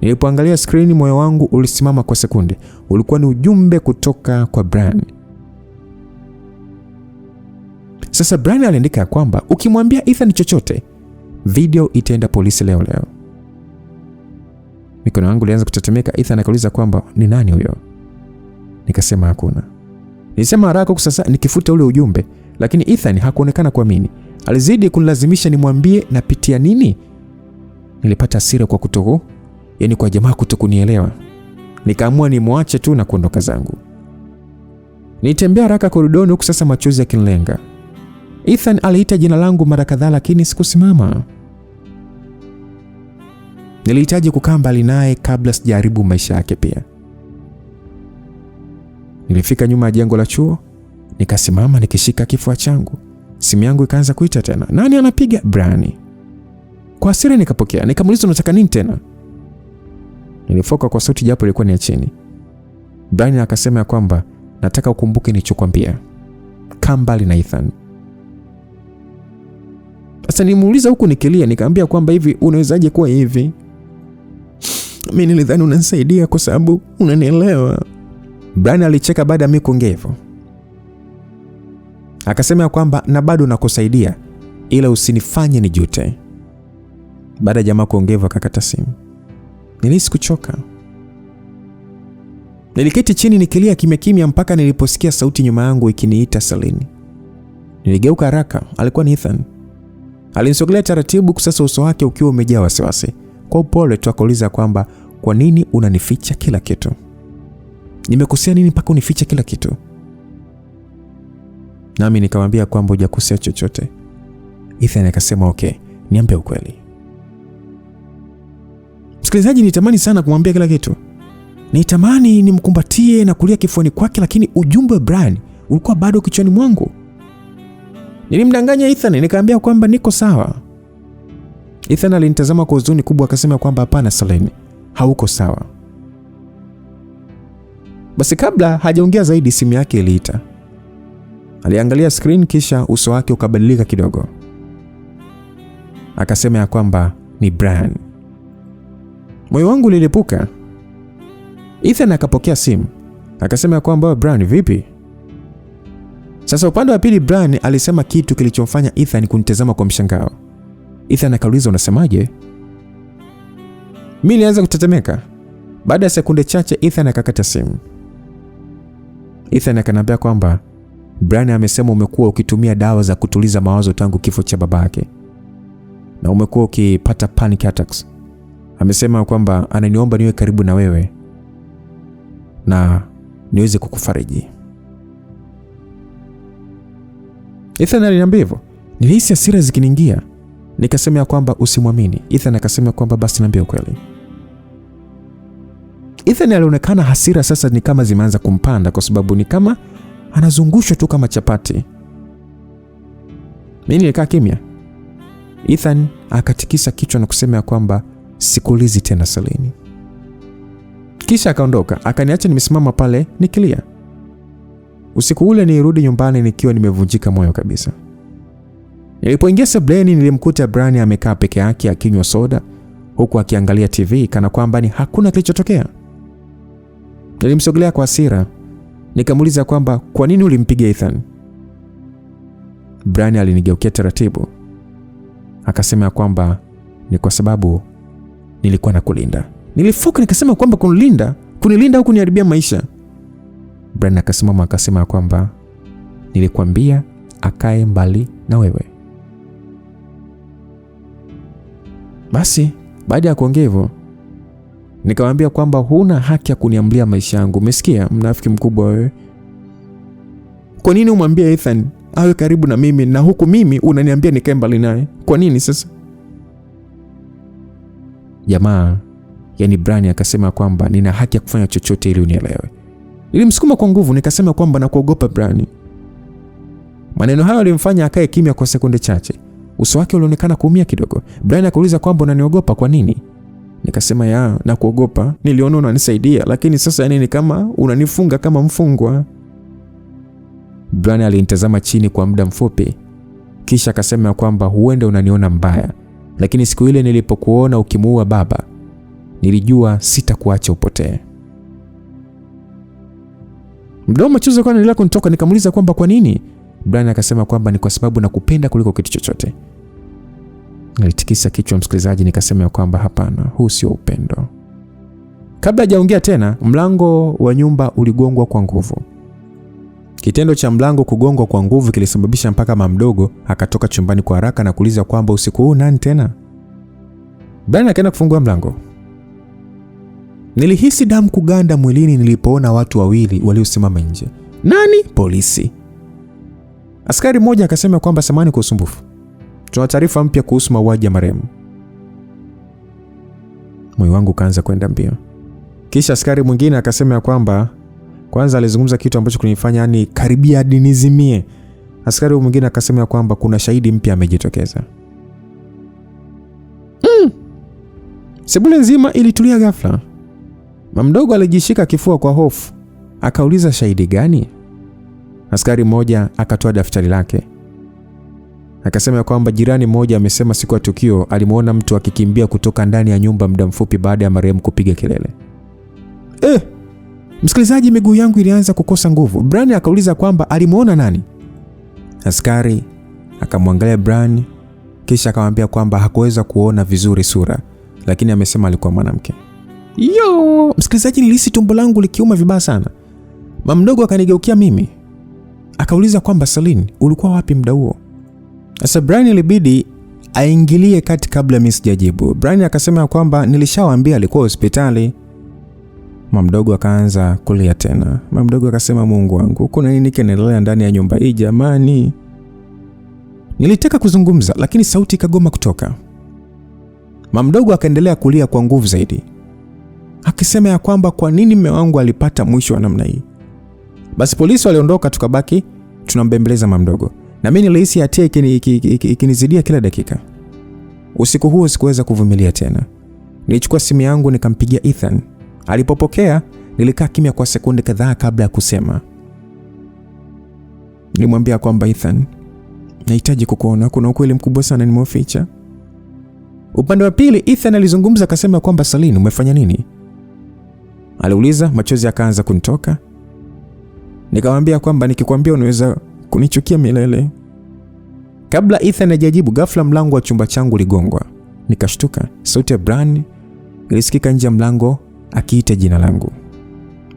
Nilipoangalia screen moyo wangu ulisimama kwa sekunde. Ulikuwa ni ujumbe kutoka kwa Brian. Sasa Brian aliandika kwamba ukimwambia Ethan chochote, video itaenda polisi leo. Mikono yangu ilianza kutetemeka. Ethan akauliza kwamba ni nani huyo? Nikasema hakuna. Nilisema haraka sasa nikifuta ule ujumbe, lakini Ethan hakuonekana kuamini. Alizidi kunilazimisha nimwambie napitia nini. Nilipata hasira kwa kwa jamaa kutokunielewa. Nikaamua nimwache tu na kuondoka zangu. Nitembea haraka koridoni huku sasa machozi yakinilenga. Ethan aliita jina langu mara kadhaa lakini sikusimama. Nilihitaji kukaa mbali naye kabla sijaribu maisha yake pia. Nilifika nyuma ya jengo la chuo, nikasimama nikishika kifua changu. Simu yangu ikaanza kuita tena. Nani anapiga? Brian. Kwa hasira nikapokea. Nikamuuliza unataka nini tena? Nilifoka kwa sauti japo ilikuwa ni ya chini. Brian akasema kwamba nataka ukumbuke nilichokuambia. Kaa mbali na Ethan. Sasa nimuuliza huku nikilia, nikamwambia kwamba hivi unawezaje kuwa hivi? Mimi nilidhani unanisaidia kwa sababu unanielewa. Brian alicheka baada ya mimi kuongea hivyo. Akasema kwamba na bado nakusaidia ila usinifanye nijute. Baada ya jamaa kuongea akakata simu. Nilihisi kuchoka. Niliketi chini nikilia kimya kimya mpaka niliposikia sauti nyuma yangu ikiniita Celine. Niligeuka haraka, alikuwa ni Ethan. Alinisogelea taratibu, sasa uso wake ukiwa umejaa wasiwasi. Kwa upole tu akauliza kwamba kwa nini unanificha kila kitu? Nimekosea nini mpaka unifiche kila kitu? Nami nikamwambia kwamba hujakosea chochote. Ethan akasema okay, niambie ukweli. Msikilizaji, nitamani sana kumwambia kila kitu. Nitamani nimkumbatie na kulia kifuani kwake, lakini ujumbe wa Brian ulikuwa bado kichwani mwangu. Nilimdanganya Ethan nikamwambia kwamba niko sawa. Ethan alinitazama kwa huzuni kubwa akasema kwamba hapana Celine, hauko sawa. Basi kabla hajaongea zaidi simu yake iliita. Aliangalia screen kisha uso wake ukabadilika kidogo. Akasema ya kwamba ni Brian. Moyo wangu ulilipuka. Ethan akapokea simu. Akasema ya kwamba Brian vipi? Sasa upande wa pili Brian alisema kitu kilichomfanya Ethan kunitazama kwa mshangao. Ethan akauliza unasemaje? Mimi nilianza kutetemeka. Baada ya sekunde chache Ethan akakata simu. Ethan akaniambia kwamba Brian amesema umekuwa ukitumia dawa za kutuliza mawazo tangu kifo cha babake. Na umekuwa ukipata panic attacks. Amesema kwamba ananiomba niwe karibu na wewe na niweze kukufariji. Ethan aliniambia hivyo. Nilihisi hasira zikiniingia. Nikasema ya kwamba usimwamini. Ethan akasema kwamba basi niambie ukweli. Ethan alionekana hasira sasa ni kama zimeanza kumpanda kwa sababu ni kama anazungushwa tu kama chapati. Mimi nilikaa kimya. Ethan akatikisa kichwa na kusema ya kwamba sikuulizi tena Celine. Kisha akaondoka, akaniacha nimesimama pale nikilia. Usiku ule nilirudi nyumbani nikiwa nimevunjika moyo kabisa. Nilipoingia sebuleni nilimkuta Brian amekaa peke yake akinywa soda huku akiangalia TV kana kwamba ni hakuna kilichotokea. Nilimsogelea kwa hasira, nikamuuliza kwamba kwa nini ulimpiga Ethan? Brian alinigeukia taratibu. Akasema kwamba ni kwa sababu nilikuwa nakulinda. Nilifoka nikasema kwamba kunilinda au kuniharibia maisha? Brian akasema kwamba nilikwambia akae mbali na wewe. Basi baada ya kuongea hivyo nikamwambia kwamba huna haki ya kuniamlia maisha yangu. Umesikia mnafiki mkubwa wewe? Kwa nini umwambie Ethan awe karibu na mimi na huku mimi unaniambia nikae mbali naye? Kwa nini sasa? Jamaa yani Brian akasema kwamba nina haki ya kufanya chochote ili unielewe. Nilimsukuma kwa nguvu nikasema kwamba nakuogopa Brian. Maneno hayo yalimfanya akae kimya kwa sekunde chache. Uso wake ulionekana kuumia kidogo. Brian akauliza kwamba unaniogopa kwa nini? Nikasema ya nakuogopa, niliona unanisaidia lakini sasa yani ni kama unanifunga kama mfungwa. Brian alinitazama chini kwa muda mfupi. Kisha akasema kwamba huenda unaniona mbaya, lakini siku ile nilipokuona ukimuua baba, nilijua sitakuacha upotee. Mdomo machozi kwa nilila kunitoka. Nikamuuliza kwamba kwa nini? Brian akasema kwamba ni kwa sababu nakupenda kuliko kitu chochote. Nilitikisa kichwa msikilizaji, nikasema kwamba hapana, huu sio upendo. Kabla hajaongea tena, mlango wa nyumba uligongwa kwa nguvu. Kitendo cha mlango kugongwa kwa nguvu kilisababisha mpaka mama mdogo akatoka chumbani kwa haraka na kuuliza kwamba usiku huu nani tena? Brian akaenda kufungua mlango. Nilihisi damu kuganda mwilini nilipoona watu wawili waliosimama nje. Nani? Polisi. Askari mmoja akasema kwamba samahani kwa usumbufu, tuna taarifa mpya kuhusu mauaji ya marehemu. Moyo wangu kaanza kwenda mbio. Kisha askari mwingine akasema kwamba kwanza alizungumza kitu ambacho kunifanya yani karibia hadi nizimie. Askari mwingine akasema kwamba kuna shahidi mpya amejitokeza. Sebule nzima ilitulia ghafla. Mama mdogo alijishika kifua kwa hofu. Akauliza shahidi gani? Askari mmoja akatoa daftari lake. Akasema kwamba jirani mmoja amesema siku ya tukio alimuona mtu akikimbia kutoka ndani ya nyumba muda mfupi baada ya marehemu kupiga kelele. Msikilizaji, miguu yangu ilianza kukosa nguvu. Brian akauliza kwamba alimuona nani? Askari akamwangalia Brian kisha akamwambia kwamba hakuweza kuona vizuri sura, lakini amesema alikuwa mwanamke. Yo, msikilizaji, nilihisi tumbo langu likiuma vibaya sana. Mama mdogo akanigeukia mimi, akauliza kwamba Celine, ulikuwa wapi muda huo? Sasa Brian ilibidi aingilie kati kabla mimi sijajibu. Brian akasema kwamba nilishawaambia alikuwa hospitali. Mama mdogo akaanza kulia tena. Mama mdogo akasema, Mungu wangu, kuna nini kinaendelea ndani ya nyumba hii jamani? Nilitaka kuzungumza lakini sauti ikagoma kutoka. Mama mdogo akaendelea kulia kwa nguvu zaidi, akisema ya kwamba kwa nini mume wangu alipata mwisho wa namna hii. Basi polisi waliondoka, tukabaki tunambembeleza mama mdogo. Na mimi nilihisi hatia ikinizidia kila dakika. Usiku huo sikuweza kuvumilia tena. Nilichukua simu yangu nikampigia Ethan. Alipopokea, nilikaa kimya kwa sekunde kadhaa kabla ya kusema. Nilimwambia kwamba Ethan, nahitaji kukuona, kuna ukweli mkubwa sana nimeficha. Upande wa pili Ethan alizungumza, akasema kwamba Celine, umefanya nini? Aliuliza, machozi yakaanza kunitoka. Nikamwambia kwamba nikikwambia unaweza kunichukia milele. Kabla Ethan hajajibu, ghafla mlango wa chumba changu uligongwa. Nikashtuka. Sauti ya Brian ilisikika nje ya mlango akiita jina langu.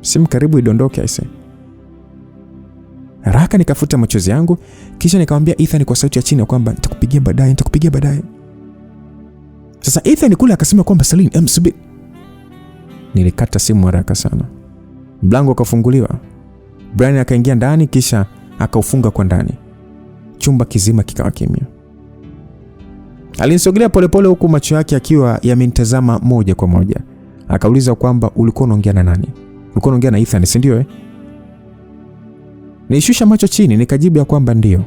Simu karibu idondoke aise. Haraka nikafuta machozi yangu, kisha nikamwambia Ethan kwa sauti ya chini kwamba nitakupigia baadaye. Sasa Ethan kule akasema kwamba Celine, msubiri. Nilikata simu haraka sana. Mlango ukafunguliwa. Brian akaingia ndani kisha akaufunga kwa ndani. Chumba kizima kikawa kimya. Alinisogelea polepole huku macho yake akiwa yamenitazama moja kwa moja. Akauliza kwamba ulikuwa unaongea na nani? Ulikuwa unaongea na Ethan, si ndio? Nilishusha macho chini nikajibu ya kwamba ndio.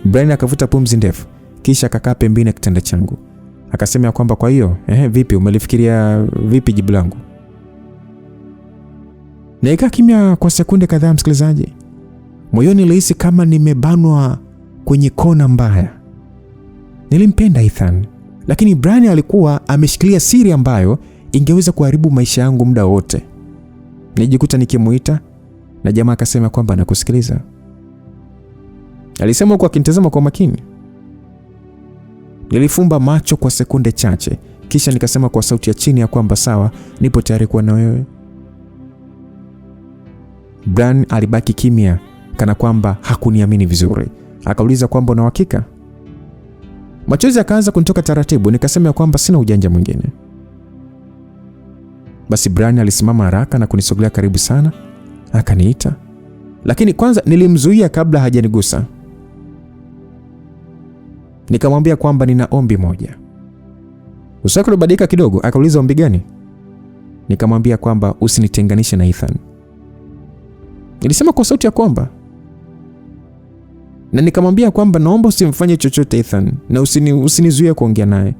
Brian akavuta pumzi ndefu kisha akakaa pembeni ya kitanda changu. Akasema kwamba kwa hiyo, vipi umelifikiria vipi jibu langu? Nilikaa kimya kwa sekunde kadhaa msikilizaji. Moyoni nilihisi kama nimebanwa kwenye kona mbaya. Nilimpenda Ethan, lakini Brian alikuwa ameshikilia siri ambayo ingeweza kuharibu maisha yangu muda wote. Nilijikuta nikimuita na jamaa akasema kwamba nakusikiliza. Alisema kwa akinitazama kwa makini. Nilifumba macho kwa sekunde chache kisha nikasema kwa sauti ya chini ya kwamba sawa, nipo tayari kuwa na wewe. Brian alibaki kimya kana kwamba hakuniamini vizuri. Akauliza kwamba una uhakika? Machozi yakaanza kunitoka taratibu, nikasema kwamba sina ujanja mwingine. Basi Brian alisimama haraka na kunisogelea karibu sana, akaniita. Lakini kwanza nilimzuia kabla hajanigusa. Nikamwambia kwamba nina ombi moja. Uso wake ulibadilika kidogo, akauliza ombi gani? Nikamwambia kwamba usinitenganishe na Ethan. Nilisema kwa sauti ya kwamba. Na nikamwambia kwamba naomba usimfanye chochote Ethan na usinizuie kuongea naye.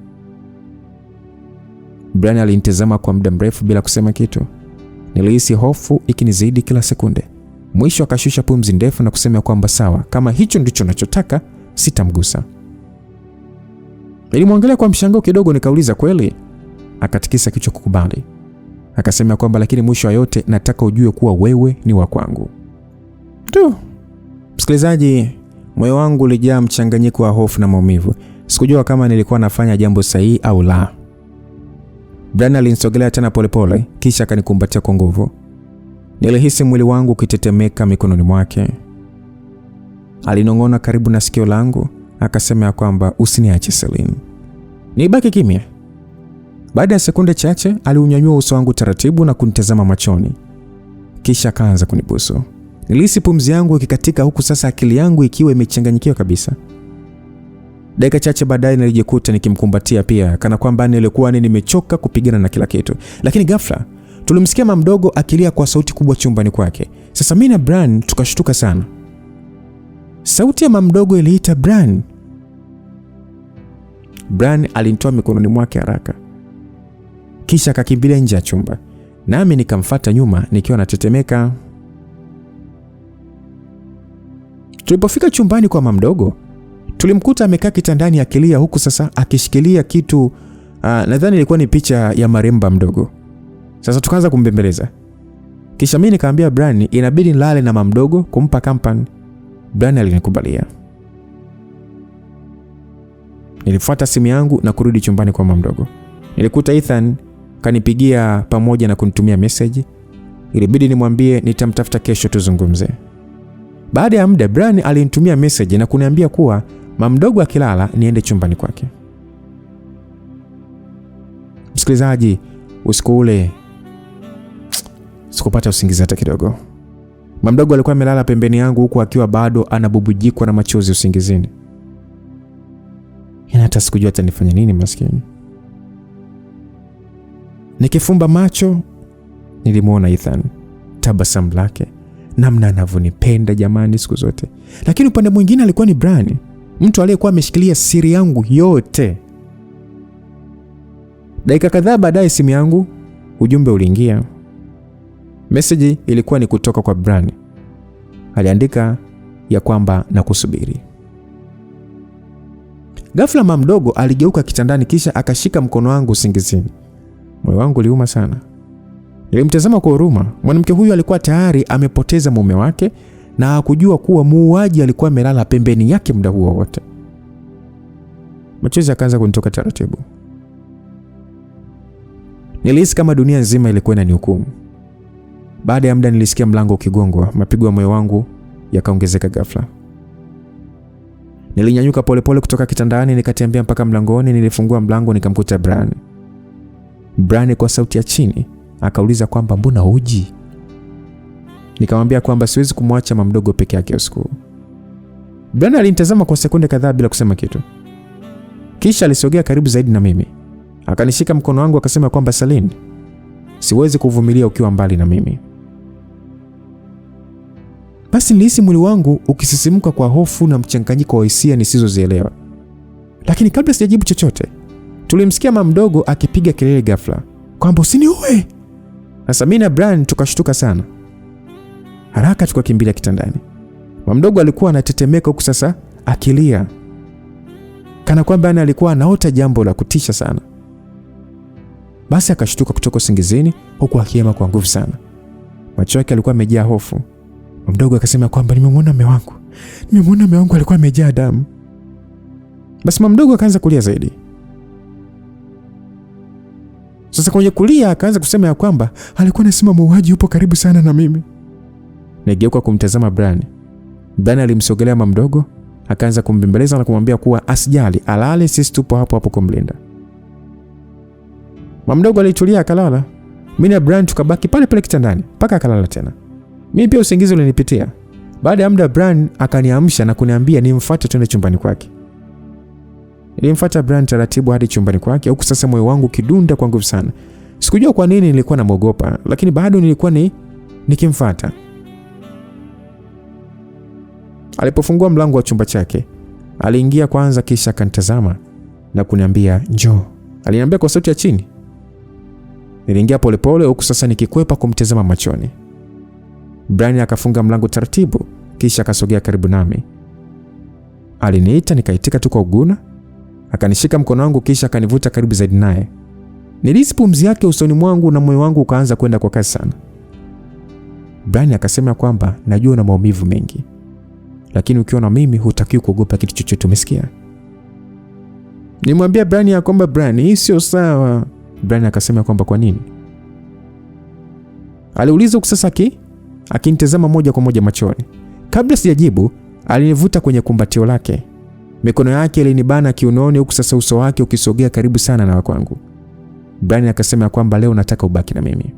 Brian alinitazama kwa muda mrefu bila kusema kitu. Nilihisi hofu ikinizidi kila sekunde. Mwisho akashusha pumzi ndefu na kusema kwamba sawa, kama hicho ndicho ninachotaka, sitamgusa. Nilimwangalia kwa mshangao kidogo, nikauliza kweli? Akatikisa kichwa kukubali. Akasema kwamba lakini mwisho wa yote nataka ujue kuwa wewe ni wa kwangu. Tu. Msikilizaji, moyo wangu ulijaa mchanganyiko wa hofu na maumivu. Sikujua kama nilikuwa nafanya jambo sahihi au la. Brian alinisogelea tena polepole kisha akanikumbatia kwa nguvu. Nilihisi mwili wangu ukitetemeka mikononi mwake. Alinong'ona karibu na sikio langu, akasema kwamba usiniache Celine. Nibaki kimya. Baada ya sekunde chache aliunyanyua uso wangu taratibu na kunitazama machoni. Kisha akaanza kunibusu. Nilihisi pumzi yangu ikikatika huku sasa akili yangu ikiwa imechanganyikiwa kabisa. Dakika chache baadaye nilijikuta nikimkumbatia pia kana kwamba nilikuwa nimechoka kupigana na kila kitu. Lakini ghafla tulimsikia mama mdogo akilia kwa sauti kubwa chumbani kwake. Sasa mimi na Brian tukashtuka sana. Sauti ya mama mdogo iliita Brian. Brian alinitoa mikononi mwake haraka. Kisha akakimbilia nje ya chumba. Nami nikamfuata nyuma nikiwa natetemeka. Tulipofika chumbani kwa mama mdogo, tulimkuta amekaa kitandani akilia huku sasa akishikilia kitu, nadhani ilikuwa ni picha ya maremba mdogo. Sasa tukaanza kumbembeleza. Kisha mimi nikamwambia Brian inabidi nilale na mama mdogo kumpa kampani. Brian alinikubalia. Nilifuata simu yangu na kurudi chumbani kwa mama mdogo. Nilikuta Ethan kanipigia pamoja na kunitumia message. Ilibidi nimwambie nitamtafuta kesho tuzungumze. Baada ya muda Brian alinitumia message na kuniambia kuwa mama mdogo akilala niende chumbani kwake. Msikilizaji, usiku ule sikupata usingizi hata kidogo. Mama mdogo alikuwa amelala pembeni yangu huku akiwa bado anabubujikwa na machozi usingizini. Hata sikujua atanifanya nini maskini. Nikifumba macho nilimuona Ethan, tabasamu lake, namna anavyonipenda jamani siku zote. Lakini upande mwingine alikuwa ni Brian, mtu aliyekuwa ameshikilia siri yangu yote. Dakika kadhaa baadaye simu yangu ujumbe uliingia. Message ilikuwa ni kutoka kwa Brian. Aliandika ya kwamba nakusubiri. Ghafla mama mdogo aligeuka kitandani kisha akashika mkono wangu usingizini. Moyo wangu uliuma sana. Nilimtazama kwa huruma. Mwanamke huyu alikuwa tayari amepoteza mume wake na hakujua kuwa muuaji alikuwa amelala pembeni yake muda huo wote. Machozi yakaanza kunitoka taratibu. Nilihisi kama dunia nzima ilikuwa inanihukumu. Baada ya muda nilisikia mlango ukigongwa, mapigo ya moyo wangu yakaongezeka ghafla. Nilinyanyuka polepole kutoka kitandani nikatembea mpaka mlangoni. Nilifungua mlango nikamkuta Brian. Brian kwa sauti ya chini akauliza kwamba mbona huji? Nikamwambia kwamba siwezi kumwacha mama mdogo peke yake usiku. Brian alinitazama kwa sekunde kadhaa bila kusema kitu. Kisha alisogea karibu zaidi na mimi. Akanishika mkono wangu akasema kwamba Celine, siwezi kuvumilia ukiwa mbali na mimi. Basi nilihisi mwili wangu ukisisimuka kwa hofu na mchanganyiko wa hisia nisizozielewa. Lakini kabla sijajibu chochote, tulimsikia mama mdogo akipiga kelele ghafla kwamba usiniue. Sasa mimi na Brian tukashtuka sana. Haraka tukakimbilia kitandani. Mama mdogo alikuwa anatetemeka huku sasa akilia, kana kwamba alikuwa anaota jambo la kutisha sana. Basi akashtuka kutoka usingizini huku akihema kwa nguvu sana. Macho yake alikuwa yamejaa hofu. Mama mdogo akasema kwamba nimemwona mume wangu. Nimemwona mume wangu alikuwa amejaa damu. Basi mama mdogo akaanza kulia zaidi. Sasa kwenye kulia akaanza kusema ya kwamba alikuwa anasema muuaji yupo karibu sana na mimi. Nigeuka kumtazama Brian. Brian alimsogelea mama mdogo, akaanza kumbembeleza na kumwambia kuwa asijali, alale, sisi tupo hapo hapo kumlinda. Mama mdogo alitulia akalala. Mimi na Brian tukabaki pale pale kitandani mpaka akalala tena. Mimi pia usingizi ulinipitia. Baada ya muda Brian akaniamsha na kuniambia nimfuate twende chumbani kwake. Nilimfuata Brian taratibu hadi chumbani kwake, huku sasa moyo wangu kidunda kwa nguvu sana. Sikujua kwa nini nilikuwa namuogopa, lakini bado nilikuwa nikimfuata. Alipofungua mlango wa chumba chake, aliingia kwanza kisha akanitazama na kuniambia njoo. Aliniambia kwa sauti ya chini. Niliingia polepole huku sasa nikikwepa kumtazama machoni. Brian akafunga mlango taratibu kisha akasogea karibu nami. Aliniita nikaitika tu kwa uguna. Akanishika mkono wangu kisha akanivuta karibu zaidi naye. Nilihisi pumzi yake usoni mwangu na moyo wangu ukaanza kwenda kwa kasi sana. Brian akasema kwamba najua una maumivu mengi, lakini ukiwa na mimi hutakiwi kuogopa kitu chochote, umesikia? Nimwambia Brian ya kwamba Brian, hii sio sawa. Brian akasema kwamba kwa nini? Aliuliza ukisasa akinitazama moja kwa moja machoni. Kabla sijajibu, alinivuta kwenye kumbatio lake. Mikono yake ilinibana kiunoni huku sasa uso wake ukisogea karibu sana na kwangu. Brian akasema kwamba leo nataka ubaki na mimi.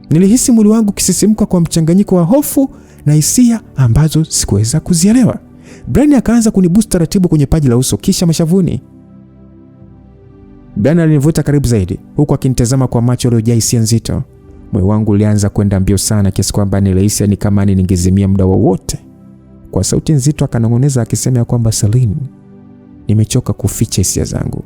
Nilihisi mwili wangu kisisimuka kwa mchanganyiko wa hofu na hisia ambazo sikuweza kuzielewa. Brian akaanza kunibusu taratibu kwenye paji la uso kisha mashavuni. Brian alinivuta karibu zaidi huku akinitazama kwa macho yaliyojaa hisia nzito. Moyo wangu ulianza kwenda mbio sana kiasi kwamba nilihisi ni kama ningezimia muda wowote. Kwa sauti nzito akanong'oneza akisema kwamba Celine, nimechoka kuficha hisia zangu.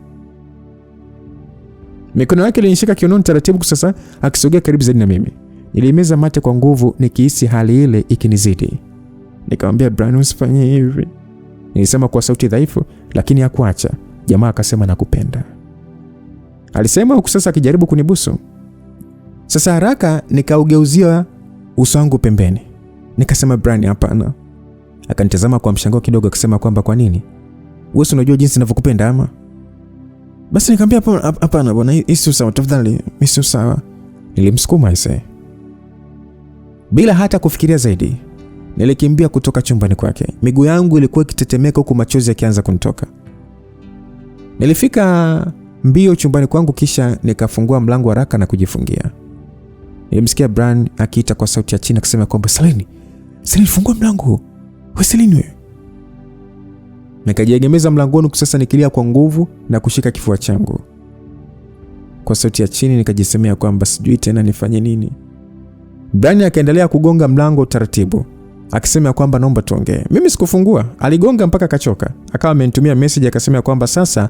Mikono yake ilinishika kiunoni taratibu sasa akisogea karibu zaidi na mimi. Nilimeza mate kwa nguvu nikihisi hali ile ikinizidi. Nikamwambia Brian, usifanye hivi. Nilisema kwa sauti dhaifu lakini hakuacha. Jamaa akasema nakupenda. Alisema huku sasa akijaribu kunibusu. Sasa haraka nikaugeuzia uso wangu pembeni. Nikasema Brian, hapana. Akanitazama kwa mshangao kidogo akasema kwamba kwa nini? Wewe unajua jinsi ninavyokupenda ama? Basi nikamwambia hapana bwana, hii sio sawa, tafadhali mimi sio sawa. Nilimsukuma aisee. Bila hata kufikiria zaidi, nilikimbia kutoka chumbani kwake. Miguu yangu ilikuwa ikitetemeka huku machozi yakianza kunitoka. Nilifika mbio chumbani kwangu kisha nikafungua mlango haraka na kujifungia. Nilimsikia Brian akiita kwa sauti ya chini akisema kwamba Selini, fungua mlango. Wewe Selini wewe. Nikajiegemeza mlangoni sasa nikilia kwa nguvu na kushika kifua changu. Kwa sauti ya chini nikajisemea kwamba sijui tena nifanye nini. Brian akaendelea kugonga mlango taratibu, akisema kwamba naomba tuongee. Mimi sikufungua, aligonga mpaka kachoka. Akawa amenitumia message akasema kwamba sasa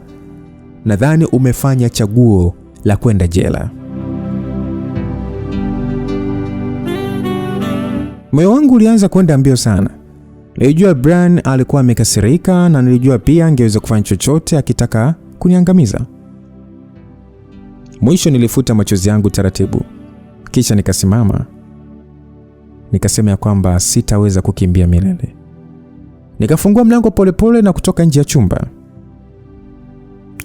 nadhani umefanya chaguo la kwenda jela. Moyo wangu ulianza kwenda mbio sana. Nilijua Brian alikuwa amekasirika na nilijua pia angeweza kufanya chochote akitaka kuniangamiza. Mwisho nilifuta machozi yangu taratibu. Kisha nikasimama. Nikasema kwamba sitaweza kukimbia milele. Nikafungua mlango polepole na kutoka nje ya chumba.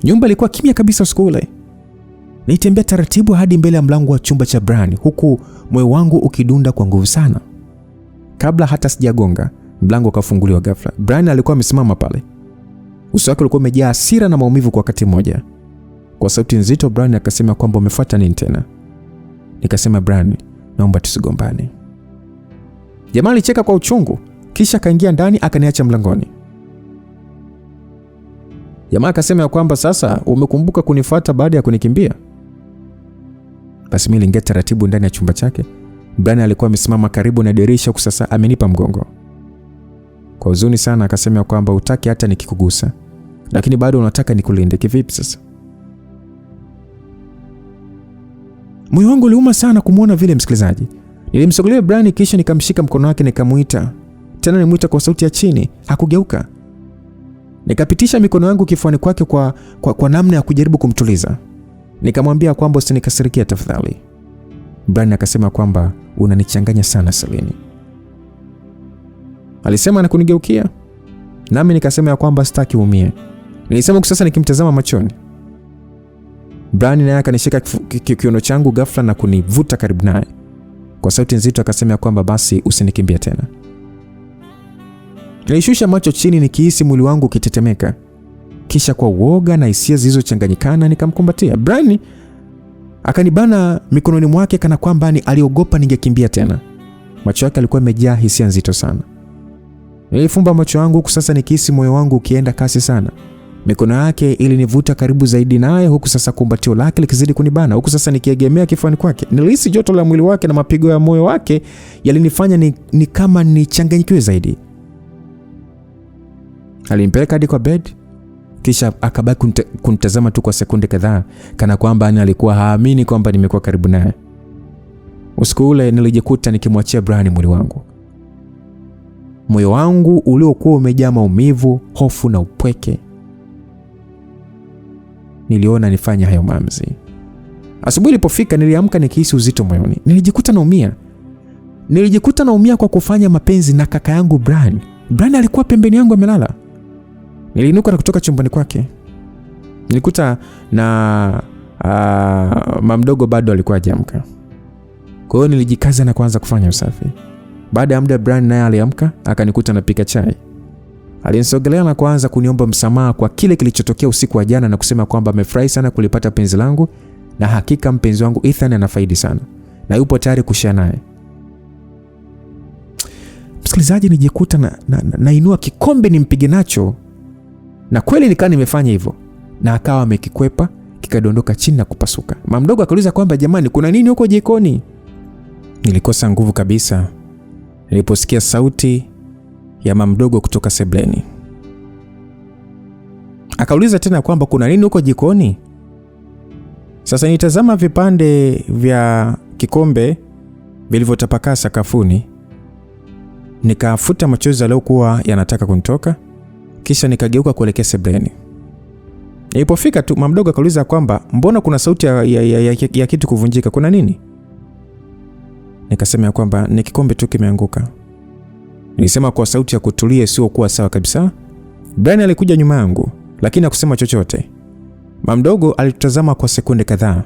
Nyumba ilikuwa kimya kabisa usiku ule. Nilitembea taratibu hadi mbele ya mlango wa chumba cha Brian huku moyo wangu ukidunda kwa nguvu sana. Kabla hata sijagonga, mlango ukafunguliwa ghafla. Brian alikuwa amesimama pale. Uso wake ulikuwa umejaa hasira na maumivu kwa wakati mmoja. Kwa sauti nzito Brian akasema kwamba umefuata nini tena? Nikasema Brian, naomba tusigombane. Jamaa alicheka kwa uchungu, kisha akaingia ndani akaniacha mlangoni. Jamaa akasema kwamba sasa umekumbuka kunifuata baada ya kunikimbia. Basi mimi niliingia taratibu ndani ya chumba chake. Brian alikuwa amesimama karibu na dirisha huku sasa amenipa mgongo. Kwa huzuni sana akasema kwamba utaki hata nikikugusa, lakini bado unataka nikulinde. Kivipi sasa? Moyo wangu uliuma sana kumuona vile msikilizaji. Nilimsogelea Brian kisha nikamshika mkono wake nikamuita. Tena nimuita kwa sauti ya chini, hakugeuka. Nikapitisha mikono yangu kifuani kwake kwa namna ya kujaribu kumtuliza. Nikamwambia kwamba usinikasirikie tafadhali. Brian akasema kwamba unanichanganya sana Selini. Alisema na kunigeukia. Nami nikasema kwamba sitaki uumie. Nilisema sasa nikimtazama machoni. Brian naye akanishika kiuno changu ghafla na kunivuta karibu naye. Kwa sauti nzito akasema kwamba basi usinikimbie tena. Nilishusha macho chini nikihisi mwili wangu ukitetemeka. Kisha kwa uoga na hisia zilizochanganyikana nikamkumbatia. Brian akanibana mikononi mwake kana kwamba aliogopa ningekimbia tena. Macho yake yalikuwa yamejaa hisia nzito sana. Nilifumba macho yangu huku sasa nikihisi moyo wangu ukienda kasi sana. Mikono yake ilinivuta karibu zaidi naye huku sasa kumbatio lake likizidi kunibana huku sasa nikiegemea kifuani kwake. Nilihisi joto la mwili wake na mapigo ya moyo wake yalinifanya ni kama nichanganyikiwe zaidi. Alimpeleka hadi kwa bed kisha akabaki kunitazama tu kwa sekunde kadhaa kana kwamba alikuwa haamini kwamba nimekuwa karibu naye. Usiku ule nilijikuta nikimwachia Brian mwili wangu. Moyo wangu uliokuwa umejaa maumivu, hofu na upweke. Niliona nifanye hayo maamuzi. Asubuhi ilipofika niliamka nikihisi uzito moyoni. Nilijikuta naumia kwa kufanya mapenzi na kaka yangu Brian. Brian alikuwa pembeni yangu amelala. Niliinuka na kutoka chumbani kwake. Nilikuta na mamdogo bado alikuwa hajaamka. Kwa hiyo nilijikaza na kuanza kufanya usafi. Baada ya muda Brian naye aliamka, akanikuta napika chai. Alinisogelea na kuanza kuniomba msamaha kwa kile kilichotokea usiku wa jana na kusema kwamba amefurahi sana kulipata penzi langu na hakika mpenzi wangu Ethan anafaidi sana na yupo tayari kushare naye. Msikilizaji, nijikuta nainua kikombe nimpige nacho. Na kweli nikaa nimefanya hivyo. Na akawa amekikwepa, kikadondoka chini na kupasuka. Mamdogo akauliza kwamba jamani kuna nini huko jikoni? Nilikosa nguvu kabisa niliposikia sauti ya mamdogo kutoka sebleni. Akauliza tena kwamba kuna nini huko jikoni? Sasa nitazama vipande vya kikombe vilivyotapakaa sakafuni. Nikafuta machozi yaliyokuwa yanataka kunitoka. Kisha nikageuka kuelekea sebleni. Nilipofika tu mamdogo akauliza kwamba mbona kuna sauti ya kitu kuvunjika, kuna nini? Nikasema kwamba ni kikombe tu kimeanguka. Nilisema kwa sauti ya kutulia sio kuwa sawa kabisa. Brian alikuja nyuma yangu, lakini hakusema chochote. Mama mdogo alitutazama kwa sekunde kadhaa,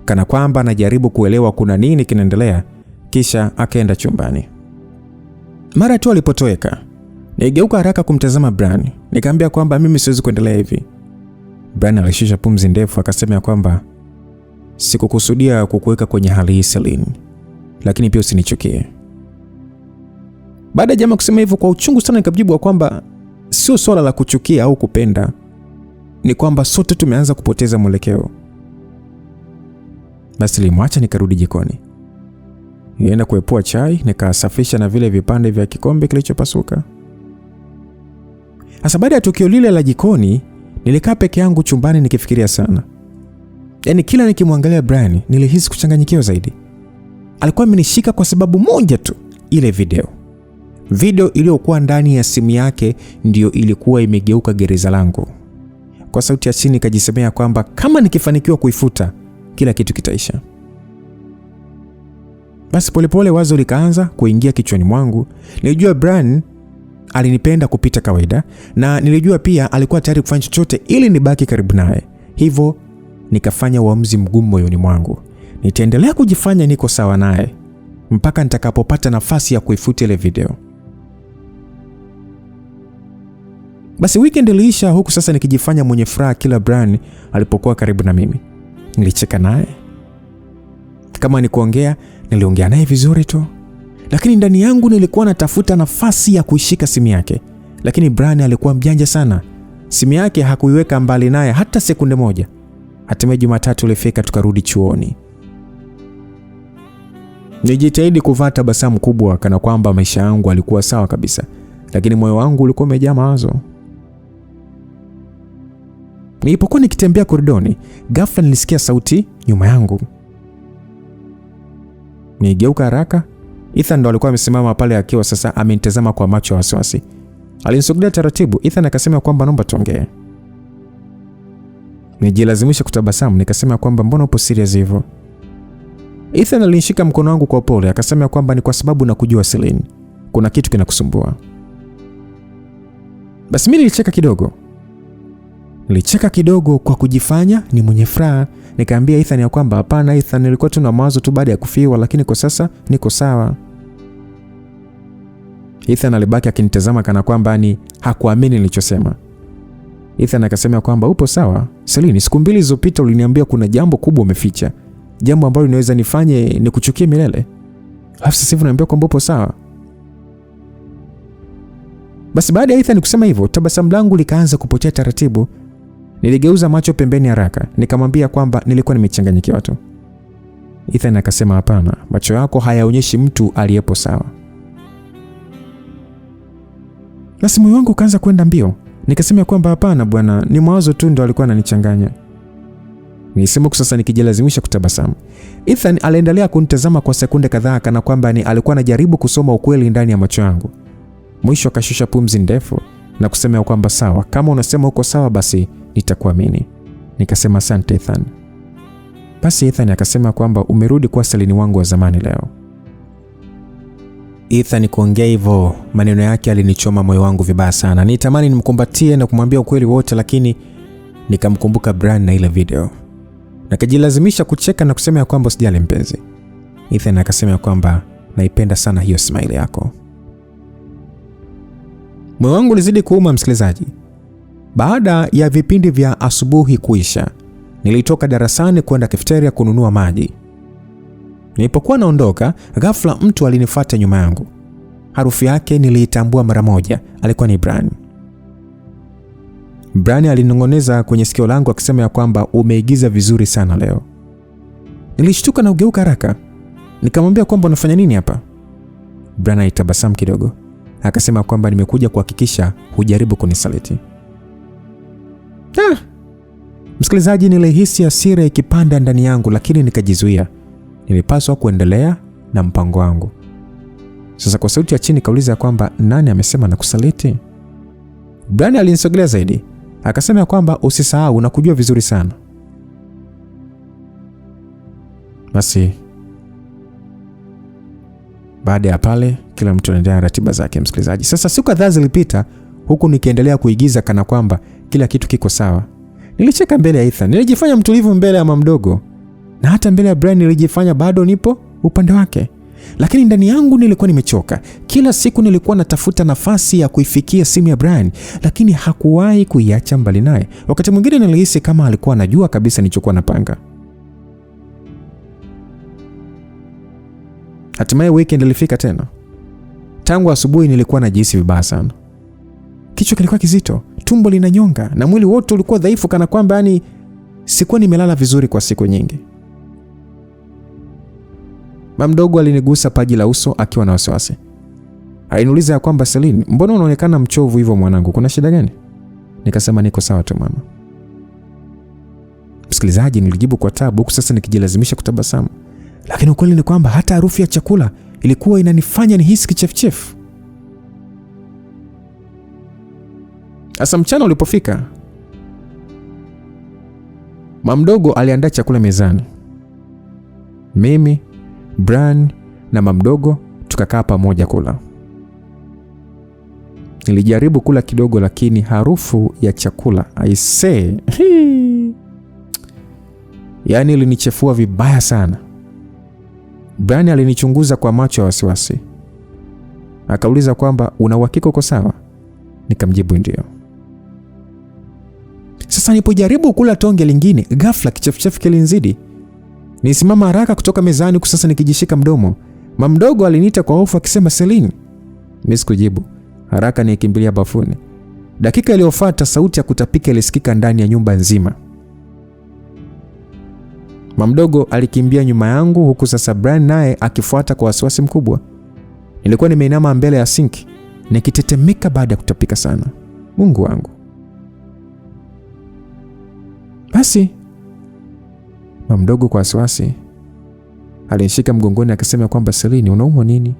kana kwamba anajaribu kuelewa kuna nini kinaendelea, kisha akaenda chumbani. Mara tu alipotoweka, nigeuka haraka kumtazama Brian. Nikamwambia kwamba mimi siwezi kuendelea hivi. Brian alishusha pumzi ndefu akasema kwamba sikukusudia kukuweka kwenye hali hii Celine, lakini pia usinichukie. Baada ya jamaa kusema hivyo kwa uchungu sana, nikajibu kwamba sio swala la kuchukia au kupenda, ni kwamba sote tumeanza kupoteza mwelekeo. Basi nilimwacha nikarudi jikoni. Nilienda kuepua chai, nikasafisha na vile vipande vya kikombe kilichopasuka. Hasa baada ya tukio lile la jikoni, nilikaa peke yangu chumbani nikifikiria sana. Yaani kila nikimwangalia Brian nilihisi kuchanganyikiwa zaidi. Alikuwa amenishika kwa sababu moja tu, ile video. Video iliyokuwa ndani ya simu yake ndiyo ilikuwa imegeuka gereza langu. Kwa sauti ya chini nikajisemea kwamba kama nikifanikiwa kuifuta, kila kitu kitaisha. Basi polepole wazo likaanza kuingia kichwani mwangu. Nilijua Brian alinipenda kupita kawaida, na nilijua pia alikuwa tayari kufanya chochote ili nibaki karibu naye. Hivyo nikafanya uamuzi mgumu moyoni mwangu. Nitaendelea kujifanya niko sawa naye mpaka nitakapopata nafasi ya kuifuta ile video. Basi weekend iliisha huku sasa nikijifanya mwenye furaha kila Brian alipokuwa karibu na mimi. Nilicheka naye. Kama ni kuongea, niliongea naye vizuri tu. Lakini ndani yangu nilikuwa natafuta nafasi ya kuishika simu yake. Lakini Brian alikuwa mjanja sana. Simu yake hakuiweka mbali naye hata sekunde moja. Hatimaye Jumatatu ilifika tukarudi chuoni. Nilijitahidi kuvaa tabasamu kubwa kana kwamba maisha yangu alikuwa sawa kabisa. Lakini moyo wangu ulikuwa umejaa mawazo. Nilipokuwa nikitembea koridoni, ghafla nilisikia sauti nyuma yangu. Nigeuka haraka. Ethan ndo alikuwa amesimama pale akiwa sasa amenitazama kwa macho ya wasiwasi. Alinisogelea taratibu. Ethan akasema kwamba naomba tuongee. Nijilazimisha kutabasamu, nikasema kwamba mbona upo serious hivyo? Ethan alinishika mkono wangu kwa upole akasema kwamba ni kwa sababu nakujua Celine. Kuna kitu kinakusumbua. Basi mimi nilicheka kidogo. Nilicheka kidogo kwa kujifanya ni mwenye furaha. Nikaambia Ethan ya kwamba hapana Ethan, nilikuwa tu na mawazo tu baada ya kufiwa, lakini kwa sasa niko sawa. Ethan alibaki akinitazama kana kwamba ni hakuamini nilichosema. Ethan akasema kwamba upo sawa Celine, siku 2 zilizopita uliniambia kuna jambo kubwa umeficha, jambo ambalo linaweza nifanye nikuchukie milele. Alafu sasa hivi unaniambia kwamba upo sawa. Basi baada ya Ethan kusema hivyo, tabasamu langu likaanza kupotea taratibu. Niligeuza macho pembeni haraka, nikamwambia kwamba nilikuwa nimechanganyikiwa tu. Ethan akasema hapana, macho yako hayaonyeshi mtu aliyepo sawa. Basi moyo wangu ukaanza kwenda mbio. Nikasema kwamba hapana bwana, ni mawazo tu ndo alikuwa ananichanganya. Nilisema sasa nikijilazimisha kutabasamu. Ethan aliendelea kunitazama kwa sekunde kadhaa kana kwamba alikuwa anajaribu kusoma ukweli ndani ya macho yangu. Mwisho akashusha pumzi ndefu na kusema kwamba sawa, kama unasema uko sawa basi nitakuamini. Nikasema asante Ethan. Basi Ethan akasema kwamba umerudi kwa Celine wangu wa zamani leo. Ethan kuongea hivyo, maneno yake alinichoma moyo wangu vibaya sana. Nitamani nimkumbatie na kumwambia ukweli wote, lakini nikamkumbuka Brian na ile video. Nikajilazimisha kucheka na kusema kwamba usijali mpenzi. Ethan akasema kwamba naipenda sana hiyo smile yako. Moyo wangu ulizidi kuuma msikilizaji. Baada ya vipindi vya asubuhi kuisha, nilitoka darasani kwenda cafeteria kununua maji. Nilipokuwa naondoka, ghafla mtu alinifuata nyuma yangu. Harufu yake niliitambua mara moja, alikuwa ni Brian. Brian alinong'oneza kwenye sikio langu akisema kwamba umeigiza vizuri sana leo. Nilishtuka na ugeuka haraka. Nikamwambia kwamba unafanya nini hapa? Brian alitabasamu kidogo. Akasema kwamba nimekuja kuhakikisha hujaribu kunisaliti. Msikilizaji, nilihisi hasira ikipanda ndani yangu lakini nikajizuia. Nilipaswa kuendelea na mpango wangu. Sasa kwa sauti ya chini kauliza kwamba nani amesema na kusaliti? Brian alinisogelea zaidi. Akasema kwamba usisahau unakujua vizuri sana. Basi Baada ya pale kila mtu anaendelea ratiba zake, msikilizaji. Sasa siku kadhaa zilipita huku nikiendelea kuigiza kana kwamba kila kitu kiko sawa. Nilicheka mbele ya Ethan, nilijifanya mtulivu mbele ya mdogo, na hata mbele ya Brian nilijifanya bado nipo upande wake. Lakini ndani yangu nilikuwa nimechoka. Kila siku nilikuwa natafuta nafasi ya kuifikia simu ya Brian, lakini hakuwahi kuiacha mbali naye. Wakati mwingine nilihisi kama alikuwa anajua kabisa nilichokuwa napanga. Hatimaye weekend ilifika tena. Tangu asubuhi nilikuwa najihisi vibaya sana. Kichwa kilikuwa kizito, tumbo linanyonga na mwili wote ulikuwa dhaifu kana kwamba sikuwa nimelala vizuri kwa siku nyingi. Mdogo alinigusa paji la uso akiwa na wasiwasi. Aliniuliza ya kwamba Celine, mbona unaonekana mchovu hivyo mwanangu? Kuna shida gani? Nikasema niko sawa tu mama. Msikilizaji, nilijibu kwa tabu huku sasa nikijilazimisha kutabasamu. Lakini ukweli ni kwamba hata harufu ya chakula ilikuwa inanifanya nihisi kichefuchefu. Asa mchana ulipofika, mdogo aliandaa chakula mezani. Mimi, Brian na mdogo tukakaa pamoja kula. Nilijaribu kula kidogo, lakini harufu ya chakula aisee, yaani ilinichefua vibaya sana. Brian alinichunguza kwa macho ya wasiwasi. Akauliza kwamba una uhakika uko sawa? Nikamjibu ndio. Sasa nilipojaribu kula tonge lingine, ghafla kichefuchefu kilinizidi. Nisimama haraka kutoka mezani huku sasa nikijishika mdomo. Mdogo aliniita kwa hofu akisema Celine. Mimi sikujibu. Haraka nikimbilia bafuni. Dakika iliyofuata sauti ya kutapika ilisikika ndani ya nyumba nzima. Mdogo alikimbia nyuma yangu huku sasa Brian naye akifuata kwa wasiwasi mkubwa. Nilikuwa nimeinama mbele ya sink nikitetemeka baada ya kutapika sana. Mungu wangu. Basi mdogo kwa wasiwasi alinishika mgongoni akasema kwamba Celine, unaumwa nini?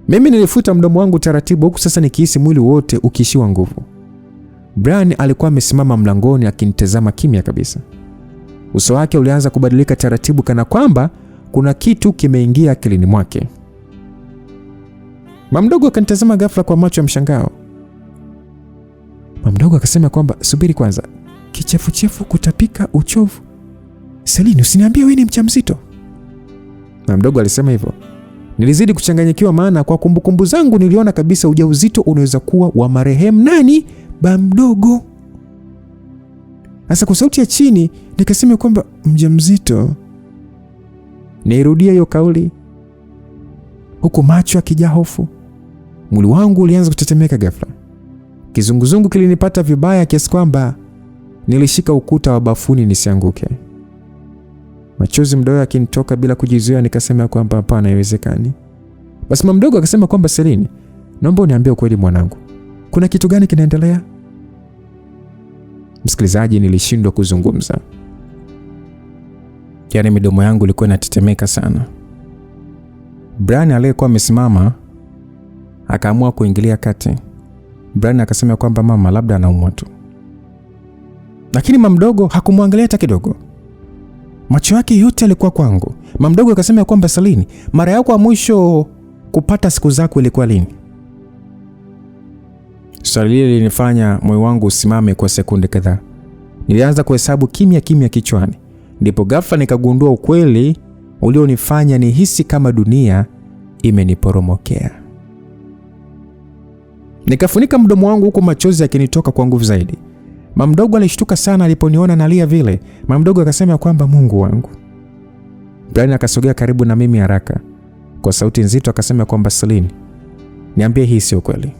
Mimi nilifuta mdomo wangu taratibu huku sasa nikihisi mwili wote ukiishiwa nguvu. Brian alikuwa amesimama mlangoni akinitazama kimya kabisa. Uso wake ulianza kubadilika taratibu kana kwamba kuna kitu kimeingia akilini mwake. Mdogo akanitazama ghafla kwa macho ya mshangao. Mdogo akasema kwamba subiri kwanza, kichefuchefu, kutapika, uchovu. Celine, usiniambie wewe ni mjamzito? Mdogo alisema hivyo. Nilizidi kuchanganyikiwa maana kwa kumbukumbu zangu niliona kabisa ujauzito unaweza kuwa wa marehemu nani? Mdogo. Sasa kwa sauti ya chini nikasema kwamba mjamzito. Nirudia hiyo kauli huku macho yakijaa hofu. Mwili wangu ulianza kutetemeka ghafla. Kizunguzungu kilinipata vibaya kiasi kwamba nilishika ukuta wa bafuni nisianguke. Machozi mdogo yakinitoka bila kujizuia, nikasema kwamba hapana, haiwezekani. Basi mdogo akasema kwamba Celine, naomba uniambie ukweli mwanangu. Kuna kitu gani kinaendelea? Msikilizaji, nilishindwa kuzungumza. Yaani midomo yangu ilikuwa inatetemeka sana. Brian aliyekuwa amesimama akaamua kuingilia kati. Brian akasema kwamba mama labda anaumwa tu. Lakini mdogo hakumwangalia hata kidogo. Macho yake yote yalikuwa kwangu. Mdogo akasema kwamba Celine, mara yako ya mwisho kupata siku zako ilikuwa lini? Swali hili lilinifanya moyo wangu usimame kwa sekunde kadhaa. Nilianza kuhesabu kimya kichwani. Ndipo ghafla nikagundua ukweli ulionifanya nihisi kama dunia imeniporomokea. Nikafunika mdomo wangu huku machozi yakinitoka kwa nguvu zaidi. Mdogo alishtuka sana aliponiona nalia vile. Mdogo akasema kwamba Mungu wangu. Brian akasogea karibu na mimi haraka. Kwa sauti nzito akasema kwamba Celine, niambie hii sio kweli.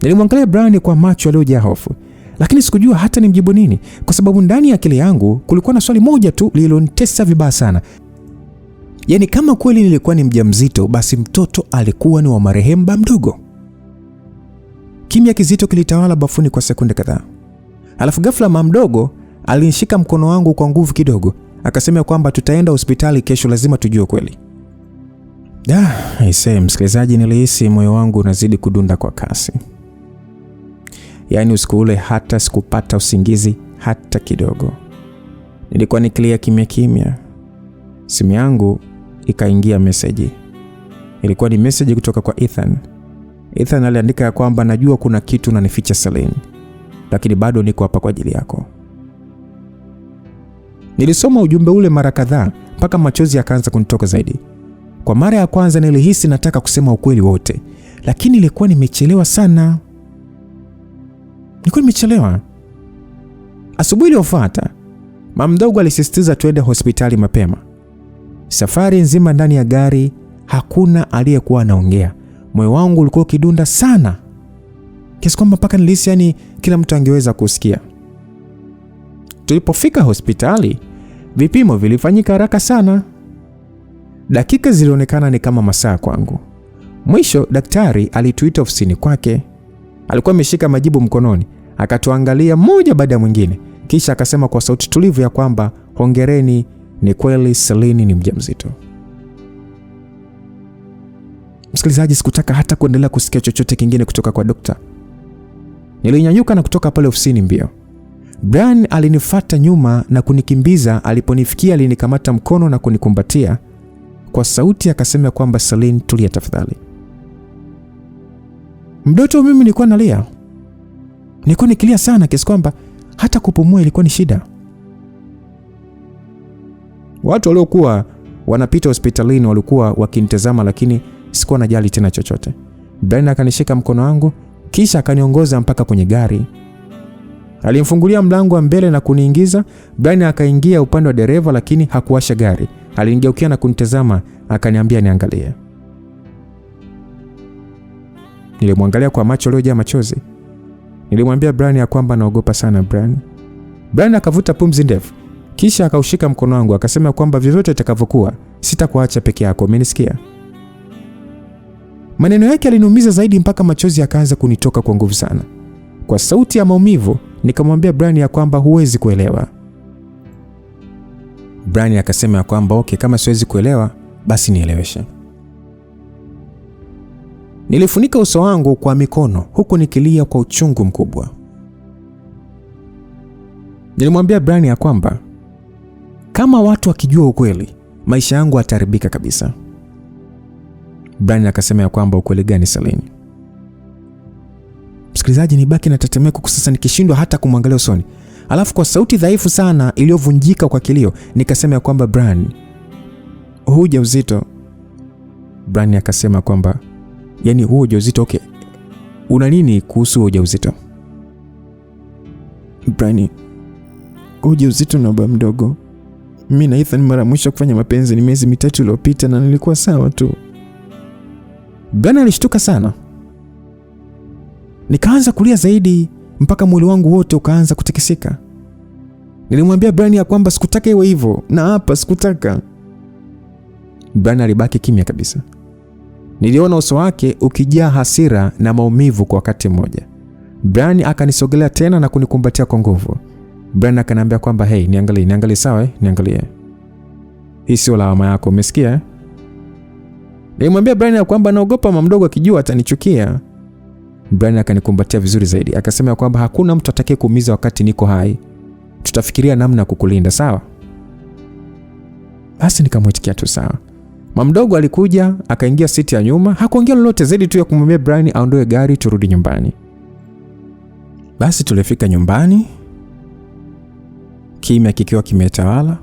Nilimwangalia Brian kwa macho yaliyojaa hofu, lakini sikujua hata nimjibu nini kwa sababu ndani ya akili yangu kulikuwa na swali moja tu lililonitesa vibaya sana. Yaani kama kweli nilikuwa ni mjamzito, basi mtoto alikuwa ni wa marehemu mdogo. Kimya kizito kilitawala bafuni kwa sekunde kadhaa. Alafu ghafla mdogo alinishika mkono wangu kwa nguvu kidogo, akasema kwamba tutaenda hospitali kesho, lazima tujue kweli. Msikilizaji, nilihisi moyo wangu unazidi kudunda kwa kasi. Yaani usiku ule hata sikupata usingizi hata kidogo. Nilikuwa nikilia kimya. Simu yangu ikaingia message. Ilikuwa ni message kutoka kwa Ethan. Ethan aliandika ya kwamba najua kuna kitu unanificha Celine, lakini bado niko hapa kwa ajili yako. Nilisoma ujumbe ule mara kadhaa mpaka machozi yakaanza kunitoka zaidi. Kwa mara ya kwanza nilihisi nataka kusema ukweli wote, lakini ilikuwa nimechelewa sana. Asubuhi iliyofuata, mama mdogo alisisitiza tuende hospitali mapema. Safari nzima ndani ya gari hakuna aliyekuwa anaongea. Moyo wangu ulikuwa ukidunda sana, kiasi kwamba mpaka nilihisi kila mtu angeweza kusikia. Tulipofika hospitali, vipimo vilifanyika haraka sana. Dakika zilionekana ni kama masaa kwangu. Mwisho daktari alituita ofisini kwake. Alikuwa ameshika majibu mkononi, akatuangalia mmoja baada ya mwingine, kisha akasema kwa sauti tulivu ya kwamba hongereni, ni kweli Celine ni mjamzito. Msikilizaji, sikutaka hata kuendelea kusikia chochote kingine kutoka kwa daktari. Nilinyanyuka na kutoka pale ofisini mbio. Brian alinifuata nyuma na kunikimbiza. Aliponifikia alinikamata mkono na kunikumbatia. Kwa sauti akasema kwamba Celine, tulia tafadhali. Mdoto mimi nilikuwa nalia. Nilikuwa nikilia sana kiasi kwamba hata kupumua ilikuwa ni shida. Watu waliokuwa wanapita hospitalini walikuwa wakinitazama, lakini sikuwa najali tena chochote. Brian akanishika mkono wangu kisha akaniongoza mpaka kwenye gari. Alimfungulia mlango wa mbele na kuniingiza. Brian akaingia upande wa dereva lakini hakuwasha gari. Alinigeukia na kunitazama akaniambia niangalie. Nilimwangalia kwa macho yaliyojaa machozi. Nilimwambia Brian ya kwamba naogopa sana Brian. Brian akavuta pumzi ndefu kisha akaushika mkono wangu akasema kwamba vyovyote itakavyokuwa sitakuacha peke yako, umenisikia? Maneno yake yaliniumiza zaidi mpaka machozi yakaanza kunitoka kwa nguvu sana. Kwa sauti ya maumivu nikamwambia Brian ya kwamba huwezi kuelewa. Brian akasema ya kwamba okay, kama siwezi kuelewa basi nieleweshe. Nilifunika uso wangu kwa mikono huku nikilia kwa uchungu mkubwa. Nilimwambia Brian ya kwamba kama watu wakijua ukweli, maisha yangu yataharibika kabisa. Brian akasema ya kwamba ukweli gani Celine? Msikilizaji, nibaki na tetemeko kwa sasa nikishindwa hata kumwangalia usoni. Alafu kwa sauti dhaifu sana iliyovunjika kwa kilio nikasema ya kwamba Brian, ujauzito. Brian akasema kwamba huo ujauzito, okay, una nini kuhusu ujauzito? Brian, ujauzito na baba mdogo. Mimi na Ethan mara mwisho kufanya mapenzi ni miezi 3 iliyopita na nilikuwa sawa tu. Brian alishtuka sana. Nikaanza kulia zaidi mpaka mwili wangu wote ukaanza kutikisika. Nilimwambia Brian ya kwamba sikutaka iwe hivyo, na hapa sikutaka. Brian alibaki kimya kabisa. Niliona uso wake ukijaa hasira na maumivu kwa wakati mmoja. Brian akanisogelea tena na kunikumbatia kwa nguvu. Brian akaniambia kwamba hey, niangalie sawa, niangalie. Hii sio lawama yako, umesikia? Nilimwambia Brian ya kwamba naogopa mama mdogo akijua atanichukia. Brian akanikumbatia vizuri zaidi. Akasema kwamba hakuna mtu atakaye kuumiza wakati niko hai. Tutafikiria namna ya kukulinda, sawa? Basi nikamwitikia tu sawa. Mama mdogo alikuja, akaingia siti ya nyuma. Hakuongea lolote zaidi tu ya kumwambia Brian aondoe gari turudi nyumbani. Basi tulifika nyumbani. Kimya kikiwa kimetawala.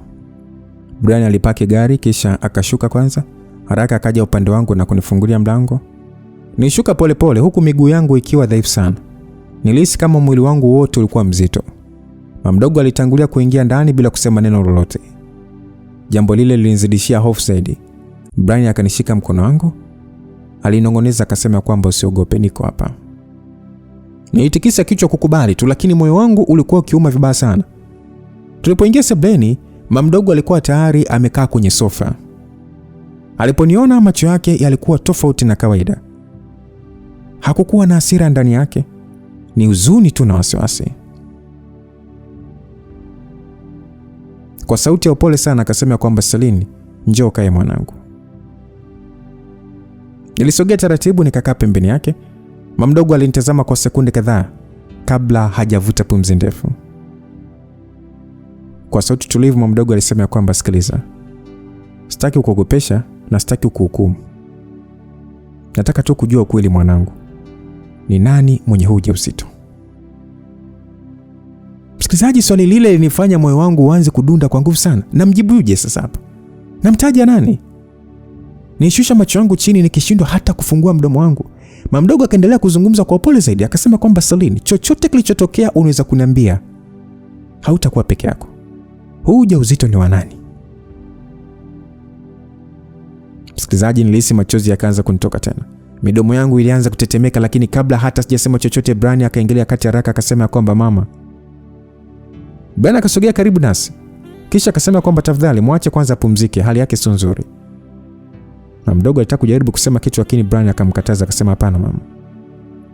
Brian alipaki gari kisha akashuka kwanza. Haraka akaja upande wangu na kunifungulia mlango. Nilishuka pole pole huku miguu yangu ikiwa dhaifu sana. Nilihisi kama mwili wangu wote ulikuwa mzito. Mama mdogo alitangulia kuingia ndani bila kusema neno lolote. Jambo lile lilinizidishia hofu zaidi. Brian akanishika mkono wangu. Alinong'oneza akasema kwamba usiogope, niko hapa. Nilitikisa kichwa kukubali tu, lakini moyo wangu ulikuwa ukiuma vibaya sana. Tulipoingia sebuleni, mama mdogo alikuwa tayari amekaa kwenye sofa. Aliponiona macho yake yalikuwa tofauti na kawaida. Hakukuwa na hasira ndani yake, ni huzuni tu na wasiwasi. Kwa sauti ya upole sana akasema kwamba Celine, njoo kae mwanangu. Nilisogea taratibu nikakaa pembeni yake. Mama mdogo alinitazama kwa sekunde kadhaa kabla hajavuta pumzi ndefu. Kwa sauti tulivu mama mdogo alisema kwamba sikiliza, sitaki kukuogopesha, na sitaki kuhukumu. Nataka tu kujua ukweli mwanangu. Ni nani mwenye huu ujauzito? Msikilizaji, swali lile lilinifanya moyo wangu uanze kudunda kwa nguvu sana. Namjibuje sasa hapa? Namtaja nani? Nishusha macho yangu chini nikishindwa hata kufungua mdomo wangu. Mama mdogo akaendelea kuzungumza kwa upole zaidi, akasema kwamba Celine, chochote kilichotokea unaweza kuniambia. Hautakuwa peke yako. Huu ujauzito ni wa nani? Msikilizaji, nilihisi machozi yakaanza kunitoka tena. Midomo yangu ilianza kutetemeka, lakini kabla hata sijasema chochote Brian akaingilia kati haraka akasema kwamba mama. Brian akasogea karibu nasi. Kisha akasema kwamba tafadhali muache kwanza apumzike, hali yake sio nzuri. Mama mdogo alitaka kujaribu kusema kitu lakini Brian akamkataza akasema hapana mama.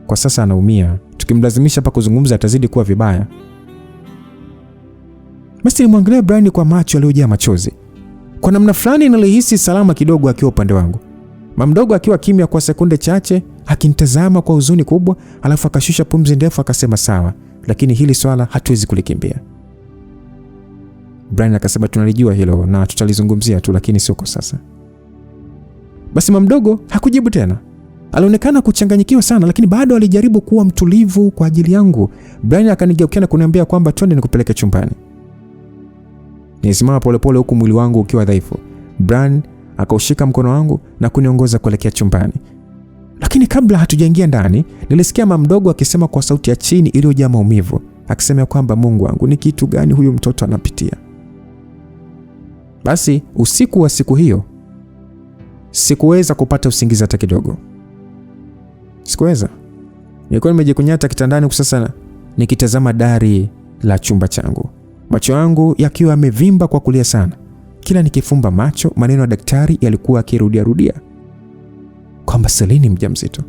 Kwa sasa anaumia. Tukimlazimisha hapa kuzungumza atazidi kuwa vibaya. Basi nilimwangalia Brian kwa macho yaliyojaa machozi. Kwa namna fulani nilihisi salama kidogo akiwa upande wangu. Mama mdogo akiwa kimya kwa sekunde chache akinitazama kwa huzuni kubwa, alafu akashusha pumzi ndefu akasema sawa, lakini hili swala hatuwezi kulikimbia. Brian akasema tunalijua hilo na tutalizungumzia tu, lakini sio kwa sasa. Basi mama mdogo hakujibu tena. Alionekana kuchanganyikiwa sana, lakini bado alijaribu kuwa mtulivu kwa ajili yangu. Brian akanigeukia na kuniambia kwamba twende nikupeleke chumbani. Nilisimama polepole huku mwili wangu ukiwa dhaifu. Brian akaushika mkono wangu na kuniongoza kuelekea chumbani. Lakini kabla hatujaingia ndani, nilisikia mama mdogo akisema kwa sauti ya chini iliyojaa maumivu, akisema kwamba Mungu wangu, ni kitu gani huyu mtoto anapitia? Basi usiku wa siku hiyo sikuweza kupata usingizi hata kidogo. Sikuweza. Nilikuwa nimejikunyata kitandani sasa nikitazama dari la chumba changu. Macho yangu yakiwa yamevimba kwa kulia sana. Kila nikifumba macho, maneno ya daktari yalikuwa yakirudia kwamba Celine mjamzito.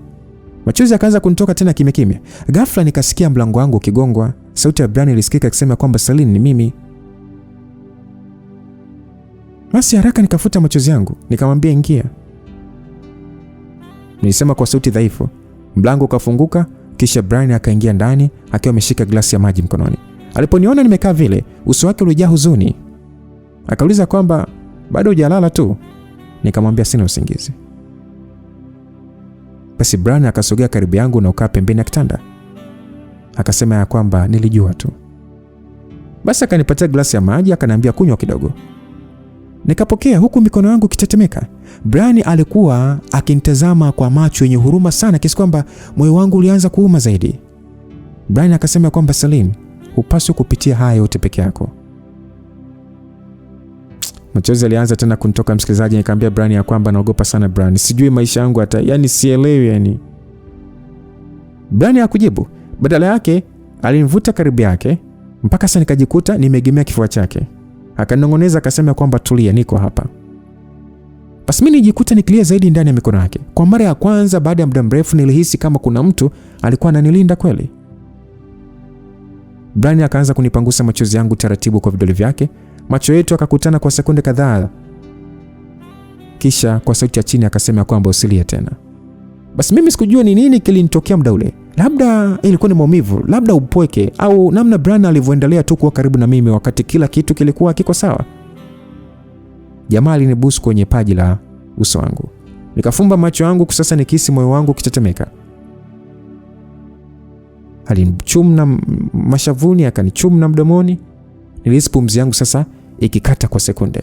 Machozi yakaanza kunitoka tena kimya kimya. Ghafla nikasikia mlango wangu ukigongwa. Sauti ya Brian ilisikika ikisema kwamba Celine, ni mimi. Basi haraka nikafuta machozi yangu, nikamwambia ingia. Nilisema kwa sauti dhaifu. Mlango ukafunguka, kisha Brian akaingia ndani akiwa ameshika glasi ya maji mkononi. Aliponiona nimekaa vile, uso wake ulijaa huzuni. Akauliza kwamba bado hujalala tu? Nikamwambia sina usingizi. Basi Brian akasogea karibu yangu na ukaa pembeni ya kitanda. Akasema ya kwamba nilijua tu. Basi akanipatia glasi ya maji akaniambia kunywa kidogo. Nikapokea huku mikono yangu ikitetemeka. Brian alikuwa akinitazama kwa macho yenye huruma sana kiasi kwamba moyo wangu ulianza kuuma zaidi. Brian akasema kwamba Celine, hupaswi kupitia haya yote peke yako. Machozi yalianza tena kunitoka msikilizaji. Nikamwambia Brian ya kwamba naogopa sana Brian. Sijui maisha yangu hata, yani sielewi yani. Brian hakujibu. Badala yake alinivuta karibu yake mpaka sasa nikajikuta nimeegemea kifua chake. Akanong'oneza akasema kwamba tulia, niko hapa. Basi mimi nijikuta nikilia zaidi ndani ya mikono yake. Kwa mara ya kwanza baada ya muda mrefu nilihisi kama kuna mtu alikuwa ananilinda kweli. Brian akaanza kunipangusa machozi yangu taratibu kwa vidole vyake. Macho yetu yakakutana kwa sekunde kadhaa. Kisha kwa sauti ya chini akasema kwamba usilie tena. Basi mimi sikujua ni nini kilinitokea muda ule. Labda ilikuwa ni maumivu, labda upweke, au namna Brian alivyoendelea tu kuwa karibu na mimi wakati kila kitu kilikuwa kiko sawa. Jamaa alinibusu kwenye paji la uso wangu. Nikafumba macho yangu sasa nikihisi moyo wangu ukitetemeka. Alinichumna mashavuni, akanichumna mdomoni. Nilihisi pumzi yangu sasa ikikata kwa sekunde.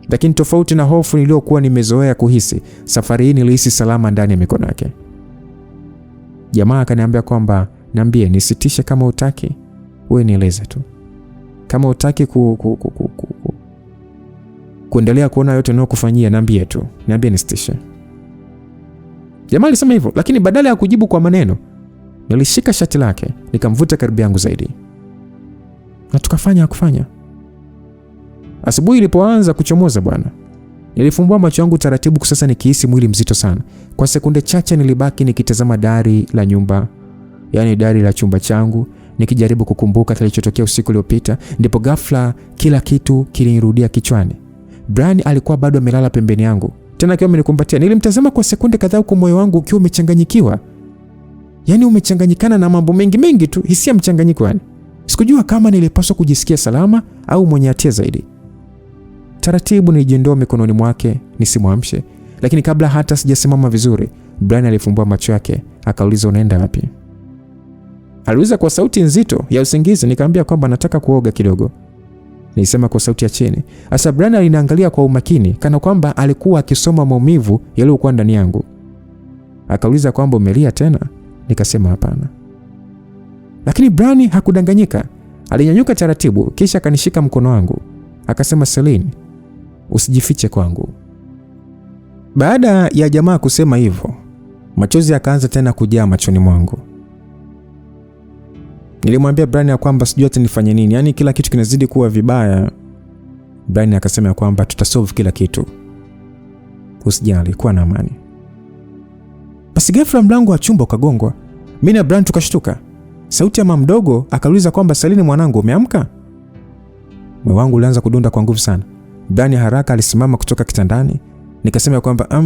Lakini tofauti na hofu niliyokuwa nimezoea kuhisi, safari hii nilihisi salama ndani ya mikono yake. Jamaa akaniambia kwamba niambie, nisitishe kama utaki, wewe nieleze tu. Kama utaki kuendelea kuona yote ninayokufanyia, niambie tu. Niambie nisitishe. Jamaa alisema hivyo, lakini badala ya kujibu kwa maneno, nilishika shati lake, nikamvuta karibu yangu zaidi. Na tukafanya kufanya. Asubuhi ilipoanza kuchomoza bwana, nilifumbua macho yangu taratibu sasa nikihisi mwili mzito sana. Kwa sekunde chache nilibaki nikitazama dari la nyumba, yani dari la chumba changu, nikijaribu kukumbuka kilichotokea usiku uliopita. Ndipo ghafla kila kitu kilinirudia kichwani. Brian alikuwa bado amelala pembeni yangu, tena akiwa amenikumbatia. Nilimtazama kwa sekunde kadhaa huko moyo wangu ukiwa umechanganyikiwa. Yani umechanganyikana na mambo mengi tu, hisia mchanganyiko yani. Sikujua kama nilipaswa kujisikia salama au mwenye hatia zaidi. Taratibu nilijiondoa mikononi mwake nisimwamshe, lakini kabla hata sijasimama vizuri, Brian alifumbua macho yake akauliza, unaenda wapi? Aliuliza kwa sauti nzito ya usingizi. Nikamwambia kwamba nataka kuoga kidogo. Nilisema kwa sauti ya chini. Asa Brian aliniangalia kwa umakini kana kwamba alikuwa akisoma maumivu yaliyokuwa ndani yangu. Akauliza kwamba umelia tena? Nikasema hapana. Lakini Brian hakudanganyika. Alinyanyuka taratibu kisha akanishika mkono wangu. Akasema, Celine, usijifiche kwangu. Baada ya jamaa kusema hivyo, machozi yakaanza tena kujaa machoni mwangu. Nilimwambia Brian ya kwamba sijui hata nifanye nini, yani kila kitu kinazidi kuwa vibaya. Brian akasema ya kwamba tutasolve kila kitu, usijali, kuwa na amani. Basi ghafla mlango wa chumba ukagongwa. Mimi na Brian tukashtuka. Sauti ya mama mdogo akauliza kwamba, Celine mwanangu, umeamka? Moyo wangu ulianza kudunda kwa nguvu sana. Brian haraka alisimama kutoka kitandani. Nikasema kwamba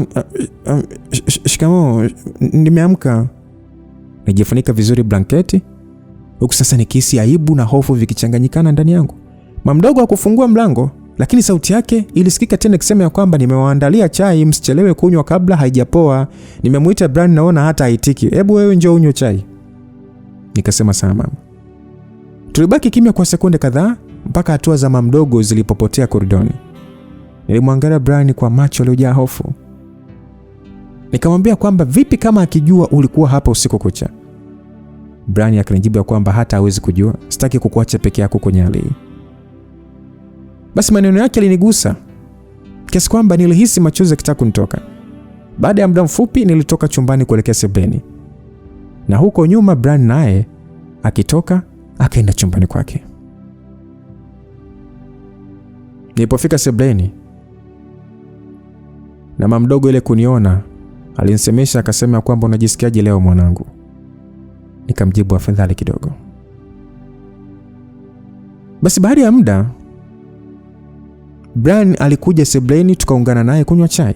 shikamoo, nimeamka. Nijifunika vizuri blanketi, huku sasa nikihisi aibu na hofu vikichanganyikana ndani yangu. Mama mdogo hakufungua mlango, lakini sauti yake ilisikika tena ikisema ya kwamba, nimewaandalia chai, msichelewe kunywa kabla haijapoa. Nimemuita Brian, naona hata haitiki. Hebu wewe njoo unywe chai. Nikasema sawa mama. Tulibaki kimya kwa sekunde kadhaa mpaka hatua za mama mdogo zilipopotea koridoni. Nilimwangalia Brian kwa macho yaliyojaa hofu. Nikamwambia kwamba vipi kama akijua ulikuwa hapa usiku kucha? Brian akanijibu kwamba hata hawezi kujua, sitaki kukuacha peke yako kwenye hali hii. Basi maneno yake yalinigusa kiasi kwamba nilihisi machozi yakitaka kunitoka. Baada ya muda mfupi nilitoka chumbani kuelekea sebuleni. Na huko nyuma Brian naye akitoka akaenda chumbani kwake. Nilipofika sebuleni na mama mdogo ile kuniona, alinisemesha akasema kwamba, unajisikiaje leo mwanangu? Nikamjibu afadhali kidogo. Basi baada ya muda Brian alikuja sebuleni, tukaungana naye kunywa chai.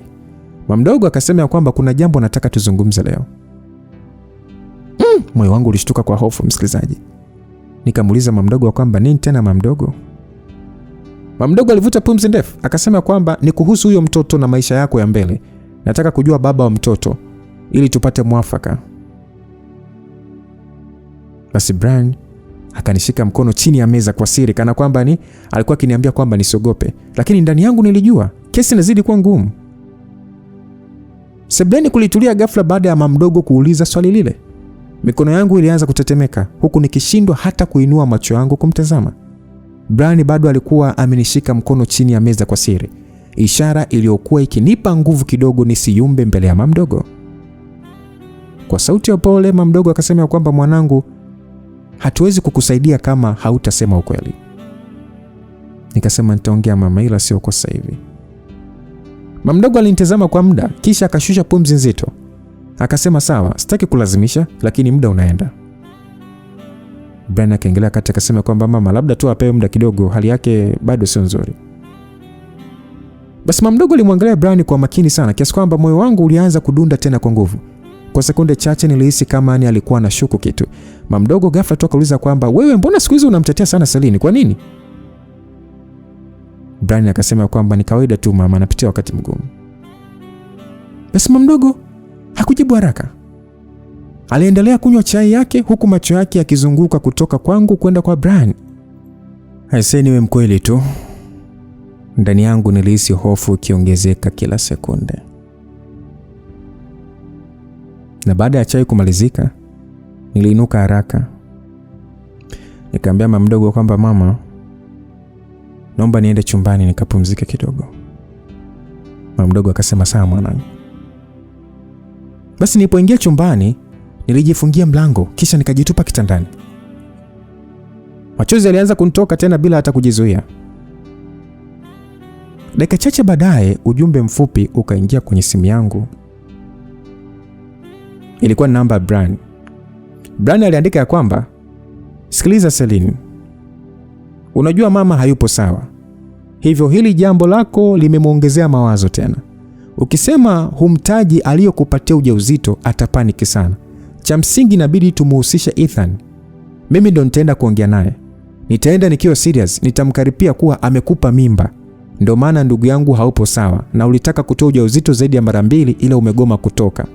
Mama mdogo akasema kwamba kuna jambo nataka tuzungumze leo. Moyo wangu ulishtuka kwa hofu, msikilizaji. Nikamuuliza mama mdogo kwamba nini tena mama mdogo? Mama mdogo alivuta pumzi ndefu akasema kwamba ni kuhusu huyo mtoto na maisha yako ya mbele. Nataka kujua baba wa mtoto ili tupate mwafaka. Basi Brian akanishika mkono chini ya meza kwa siri kana kwamba alikuwa akiniambia kwamba nisiogope, lakini ndani yangu nilijua kesi inazidi kuwa ngumu. Sebuleni kulitulia ghafla baada ya mama mdogo kuuliza swali lile. Mikono yangu ilianza kutetemeka huku nikishindwa hata kuinua macho yangu kumtazama. Brian bado alikuwa amenishika mkono chini ya meza kwa siri, ishara iliyokuwa ikinipa nguvu kidogo nisiyumbe mbele ya mama mdogo. Kwa sauti ya pole mama mdogo akasema kwamba, mwanangu, hatuwezi kukusaidia kama hautasema ukweli. Nikasema nitaongea mama, ila sio kwa sasa hivi. Mama mdogo alinitazama kwa muda kisha akashusha pumzi nzito. Akasema sawa, sitaki kulazimisha, lakini muda unaenda. Brian akaendelea kati akasema kwamba, mama, labda tu apewe muda kidogo, hali yake bado sio nzuri. Basi mama mdogo alimwangalia Brian kwa makini sana kiasi kwamba moyo wangu ulianza kudunda tena kwa nguvu. Kwa sekunde chache nilihisi kama alikuwa anashuku kitu. Mama mdogo ghafla tu akauliza kwamba, wewe mbona siku hizi unamtetea sana Celine? Kwa nini? Brian akasema kwamba ni kawaida tu mama, anapitia wakati mgumu. Basi mama mdogo hakujibu haraka. Aliendelea kunywa chai yake huku macho yake yakizunguka kutoka kwangu kwenda kwa Brian. Haiseni niwe mkweli tu, ndani yangu nilihisi hofu ikiongezeka kila sekunde. Na baada ya chai kumalizika, niliinuka haraka. Nikamwambia mama mdogo kwamba, mama, naomba niende chumbani nikapumzike kidogo. Mama mdogo akasema sawa mwanangu. Basi nilipoingia chumbani, nilijifungia mlango kisha nikajitupa kitandani. Machozi yalianza kunitoka tena bila hata kujizuia. Dakika chache baadaye ujumbe mfupi ukaingia kwenye simu yangu. Ilikuwa namba ya Brian. Brian aliandika ya kwamba, sikiliza Celine, unajua mama hayupo sawa, hivyo hili jambo lako limemwongezea mawazo tena. Ukisema humtaji aliyokupatia ujauzito atapaniki sana. Cha msingi inabidi tumuhusishe Ethan. Mimi ndo nitaenda kuongea naye. Nitaenda nikiwa serious, nitamkaripia kuwa amekupa mimba. Ndio maana ndugu yangu haupo sawa, na ulitaka kutoa ujauzito zaidi ya mara 2 ila umegoma kutoka.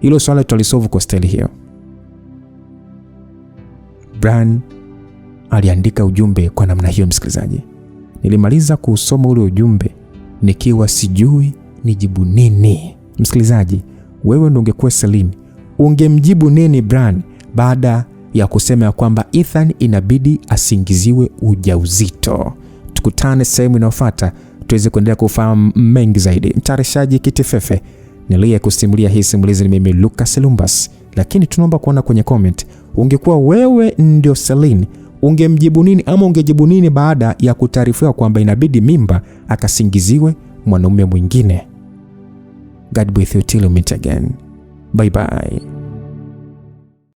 Hilo swala tutalisolve kwa style hiyo. Brian aliandika ujumbe kwa namna hiyo msikilizaji. Nilimaliza kusoma ule ujumbe nikiwa sijui nijibu nini. Msikilizaji, wewe ndio ungekuwa Celine, ungemjibu nini Brian baada ya kusema kwamba Ethan inabidi asingiziwe ujauzito? Tukutane sehemu inayofuata tuweze kuendelea kufahamu mengi zaidi. Mtayarishaji Kitifefe, nilie kusimulia hii simulizi ni mimi Lucas Lumbas, lakini tunaomba kuona kwenye comment, ungekuwa wewe ndio Celine, ungemjibu nini ama ungejibu nini baada ya kutaarifiwa kwamba inabidi mimba akasingiziwe mwanaume mwingine? God be with you till we meet again. Bye bye.